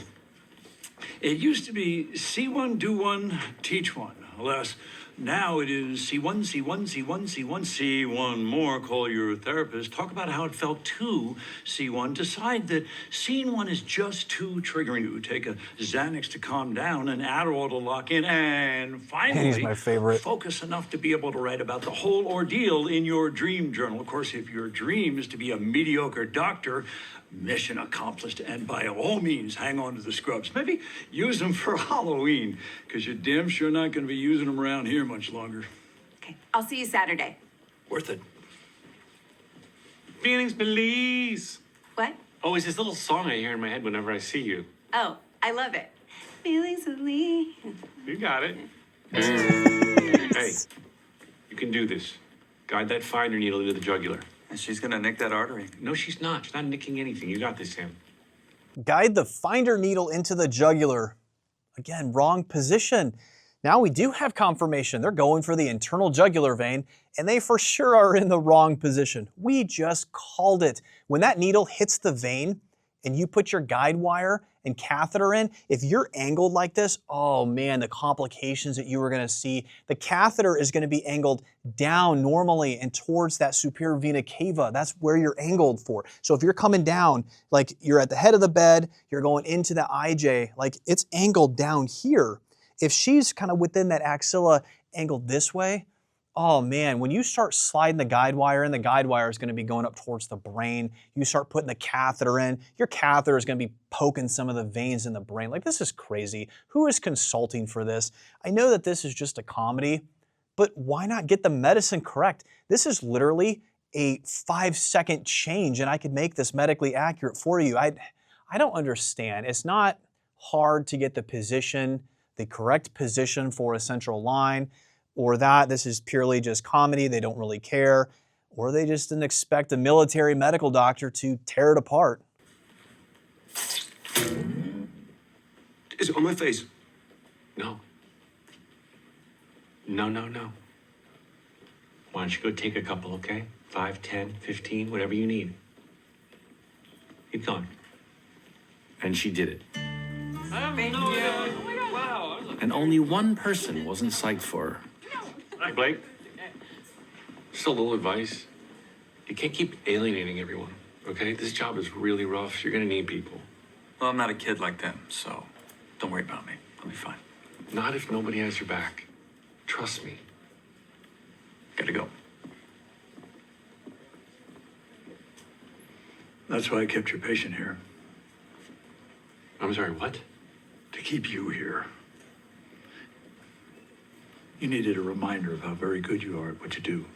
it used to be see one, do one, teach one. Alas, now it is see one, see one, see one, see one, see one more, call your therapist. Talk about how it felt to see one. Decide that seeing one is just too triggering to take a Xanax to calm down, an Adderall to lock in, and finally, He's my favorite. focus enough to be able to write about the whole ordeal in your dream journal. Of course, if your dream is to be a mediocre doctor, mission accomplished, and by all means, hang on to the scrubs. Maybe use them for Halloween, because you're damn sure not going to be using them around here much longer. Okay, I'll see you Saturday. Worth it. Feelings, Belize. What? Oh, it's this little song I hear in my head whenever I see you. Oh, I love it. Feelings of Lee. You got it. Hey, you can do this. Guide that finder needle into the jugular. And she's gonna nick that artery. No, she's not. She's not nicking anything. You got this, Sam. Guide the finder needle into the jugular. Again, wrong position. Now we do have confirmation. They're going for the internal jugular vein, and they for sure are in the wrong position. We just called it. When that needle hits the vein and you put your guide wire and catheter in, if you're angled like this, oh man, the complications that you were gonna see. The catheter is gonna be angled down normally and towards that superior vena cava. That's where you're angled for. So if you're coming down, like you're at the head of the bed, you're going into the IJ, like it's angled down here. If she's kind of within that axilla angled this way, oh man, when you start sliding the guide wire in, the guide wire is gonna be going up towards the brain. You start putting the catheter in, your catheter is gonna be poking some of the veins in the brain. Like, this is crazy. Who is consulting for this? I know that this is just a comedy, but why not get the medicine correct? This is literally a 5-second change and I could make this medically accurate for you. I don't understand. It's not hard to get the position, the correct position for a central line, or that this is purely just comedy, they don't really care, or they just didn't expect a military medical doctor to tear it apart. Is it on my face? No. No. Why don't you go take a couple, okay? 5, 10, 15, whatever you need. Keep going. And she did it. Thank you. Oh my God. Wow. And only one person wasn't psyched for her. Hi, Blake. Just a little advice. You can't keep alienating everyone, okay? This job is really rough. You're gonna need people. Well, I'm not a kid like them, so don't worry about me. I'll be fine. Not if nobody has your back. Trust me. Gotta go. That's why I kept your patient here, I'm sorry, what? to keep you here. You needed a reminder of how very good you are at what you do.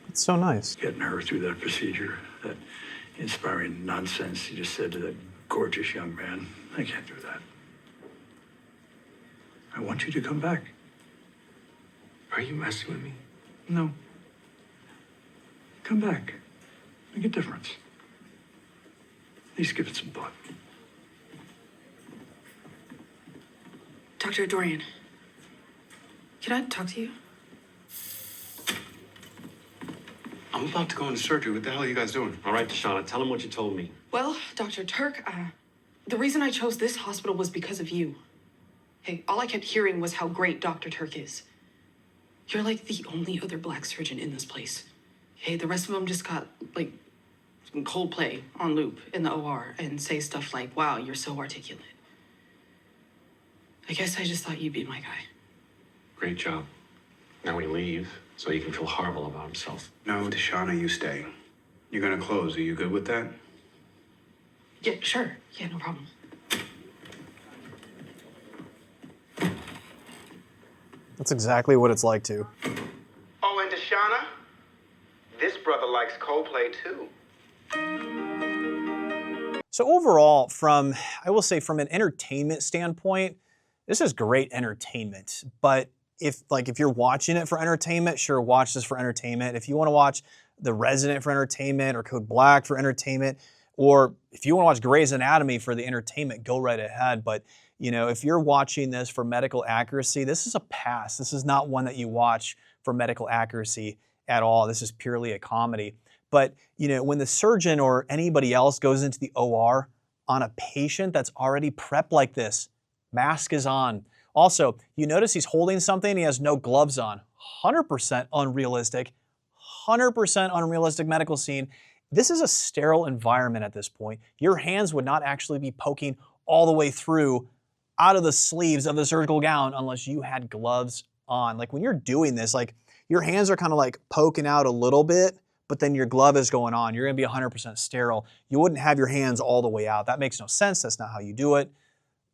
It's so nice. Getting her through that procedure, that inspiring nonsense you just said to that gorgeous young man. I can't do that. I want you to come back. Are you messing with me? No. Come back. Make a difference. At least give it some thought. Dr. Dorian, can I talk to you? I'm about to go into surgery. What the hell are you guys doing? All right, Deshauna, tell him what you told me. Well, Dr. Turk, the reason I chose this hospital was because of you. Hey, all I kept hearing was how great Dr. Turk is. You're like the only other black surgeon in this place. Hey, the rest of them just got, like, Coldplay on loop in the OR and say stuff like, wow, you're so articulate. I guess I just thought you'd be my guy. Great job. Now we leave. so he can feel horrible about himself. No, Deshauna, you stay. You're gonna close. Are you good with that? Yeah, sure. Yeah, no problem. That's exactly what it's like to. Oh, and Deshauna, this brother likes Coldplay too. So overall, I will say from an entertainment standpoint, this is great entertainment. But if you're watching it for entertainment, sure, watch this for entertainment. If you want to watch The Resident for entertainment or Code Black for entertainment, or if you want to watch Grey's Anatomy for the entertainment, go right ahead. But if you're watching this for medical accuracy, this is a pass. This is not one that you watch for medical accuracy at all. This is purely a comedy. But when the surgeon or anybody else goes into the OR on a patient that's already prepped like this, mask is on. Also, you notice he's holding something, he has no gloves on. 100% unrealistic. 100% unrealistic medical scene. This is a sterile environment at this point. Your hands would not actually be poking all the way through out of the sleeves of the surgical gown unless you had gloves on. Like when you're doing this, like your hands are kind of like poking out a little bit, but then your glove is going on. You're gonna be 100% sterile. You wouldn't have your hands all the way out. That makes no sense. That's not how you do it.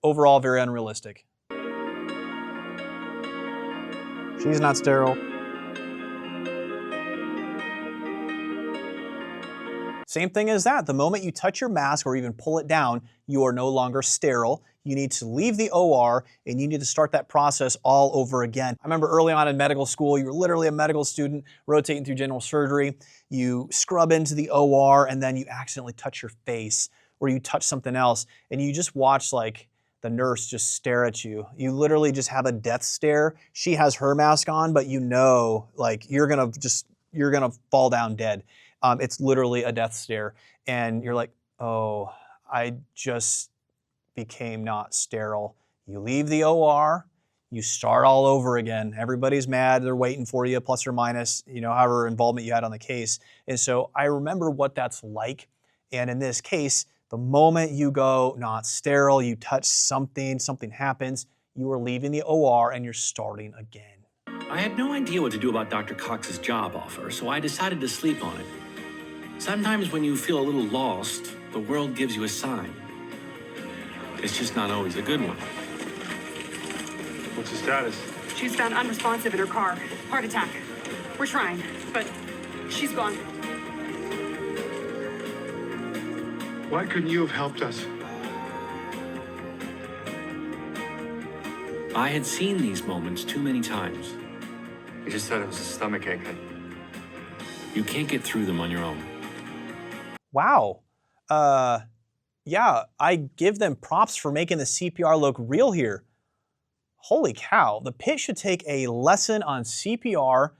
Overall, very unrealistic. She's not sterile. Same thing as that. The moment you touch your mask or even pull it down, you are no longer sterile. You need to leave the OR and you need to start that process all over again. I remember early on in medical school, you were literally a medical student rotating through general surgery. You scrub into the OR and then you accidentally touch your face or you touch something else and you just watch like the nurse just stare at you. You literally just have a death stare. She has her mask on, but like you're gonna fall down dead. It's literally a death stare. And you're like, oh, I just became not sterile. You leave the OR, you start all over again. Everybody's mad, they're waiting for you, plus or minus, however involvement you had on the case. And so I remember what that's like. And in this case, the moment you go not sterile, you touch something happens, you are leaving the OR and you're starting again. I had no idea what to do about Dr. Cox's job offer, so I decided to sleep on it. Sometimes when you feel a little lost, the world gives you a sign. It's just not always a good one. What's the status? She's found unresponsive in her car. Heart attack. We're trying, but she's gone. Why couldn't you have helped us? I had seen these moments too many times. He just said it was a stomachache. You can't get through them on your own. Wow. Yeah, I give them props for making the CPR look real here. Holy cow, the pit should take a lesson on CPR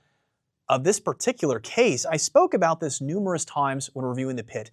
of this particular case. I spoke about this numerous times when reviewing the pit.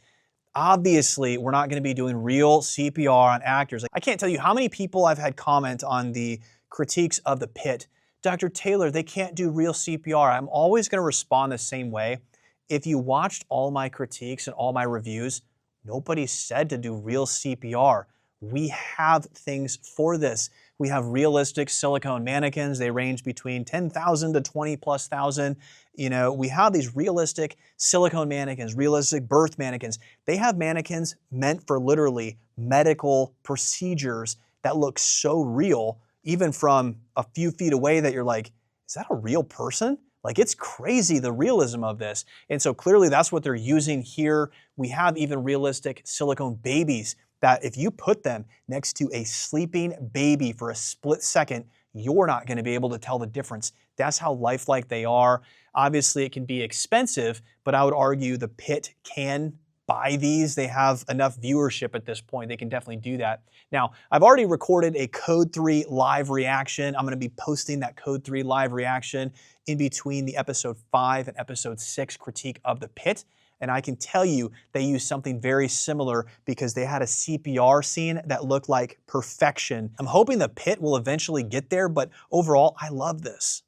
Obviously, we're not going to be doing real CPR on actors. I can't tell you how many people I've had comment on the critiques of the pit. Dr. Taylor, they can't do real CPR. I'm always going to respond the same way. If you watched all my critiques and all my reviews, nobody said to do real CPR. We have things for this. We have realistic silicone mannequins. They range between 10,000 to 20,000+. We have these realistic silicone mannequins, realistic birth mannequins. They have mannequins meant for literally medical procedures that look so real, even from a few feet away, that you're like, is that a real person? Like, it's crazy, the realism of this. And so clearly that's what they're using here. We have even realistic silicone babies that if you put them next to a sleeping baby for a split second, you're not going to be able to tell the difference. That's how lifelike they are. Obviously, it can be expensive, but I would argue the pit can buy these. They have enough viewership at this point. They can definitely do that. Now, I've already recorded a Code 3 live reaction. I'm going to be posting that Code 3 live reaction in between the episode 5 and episode 6 critique of the pit. And I can tell you they used something very similar because they had a CPR scene that looked like perfection. I'm hoping the pit will eventually get there, but overall, I love this.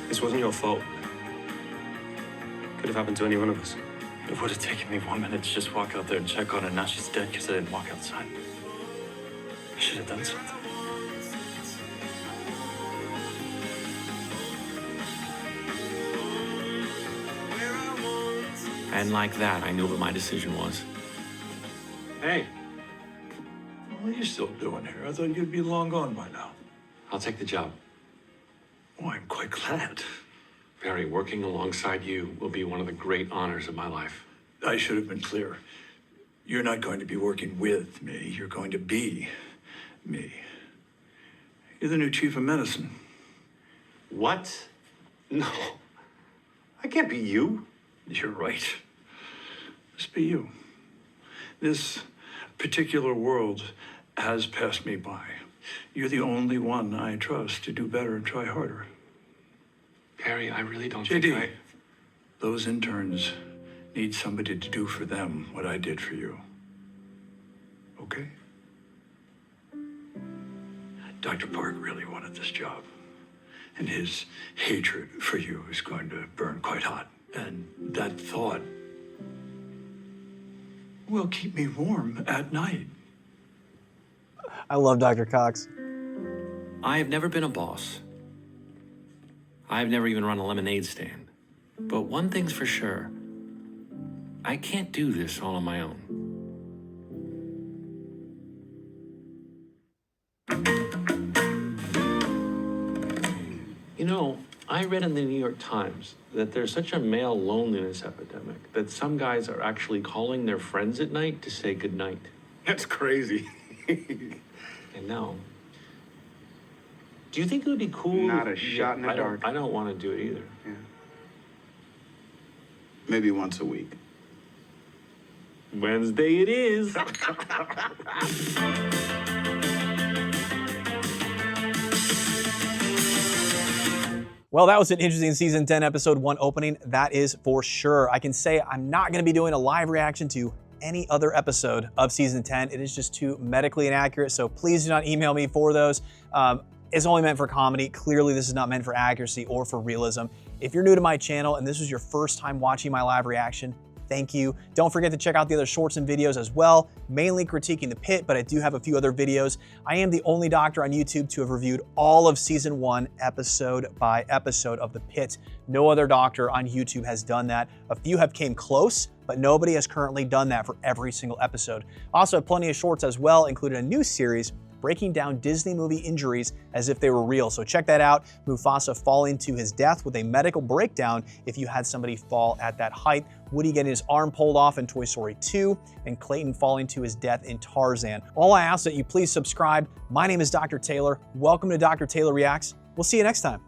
This wasn't your fault. Could have happened to any one of us. It would have taken me 1 minute to just walk out there and check on her. Now she's dead because I didn't walk outside. I should have done something. And like that, I knew what my decision was. Hey, What are you still doing here? I thought you'd be long gone by now. I'll take the job. Oh, I'm quite glad. Barry, working alongside you will be one of the great honors of my life. I should have been clear. You're not going to be working with me. You're going to be me. You're the new chief of medicine. What? No. I can't be you. You're right. Just be you. This particular world has passed me by. You're the only one I trust to do better and try harder. Barry, I really don't JD, think I... those interns need somebody to do for them what I did for you. Okay? Dr. Park really wanted this job. And his hatred for you is going to burn quite hot. And that thought will keep me warm at night. I love Dr. Cox. I have never been a boss. I've never even run a lemonade stand. But one thing's for sure. I can't do this all on my own. You know, I read in the New York Times that there's such a male loneliness epidemic that some guys are actually calling their friends at night to say goodnight. That's crazy. And now, do you think it would be cool? Not a shot in the dark. I don't want to do it either. Yeah. Maybe once a week. Wednesday it is. Well, that was an interesting season 10, episode 1 opening. That is for sure. I can say I'm not going to be doing a live reaction to any other episode of season 10. It is just too medically inaccurate, so please do not email me for those. It's only meant for comedy. Clearly, this is not meant for accuracy or for realism. If you're new to my channel and this was your first time watching my live reaction, thank you. Don't forget to check out the other shorts and videos as well, mainly critiquing The Pit, but I do have a few other videos. I am the only doctor on YouTube to have reviewed all of season 1, episode by episode of The Pit. No other doctor on YouTube has done that. A few have came close, but nobody has currently done that for every single episode. Also have plenty of shorts as well, including a new series breaking down Disney movie injuries as if they were real. So check that out. Mufasa falling to his death with a medical breakdown if you had somebody fall at that height. Woody getting his arm pulled off in Toy Story 2, and Clayton falling to his death in Tarzan. All I ask that you please subscribe. My name is Dr. Taylor. Welcome to Dr. Taylor Reacts. We'll see you next time.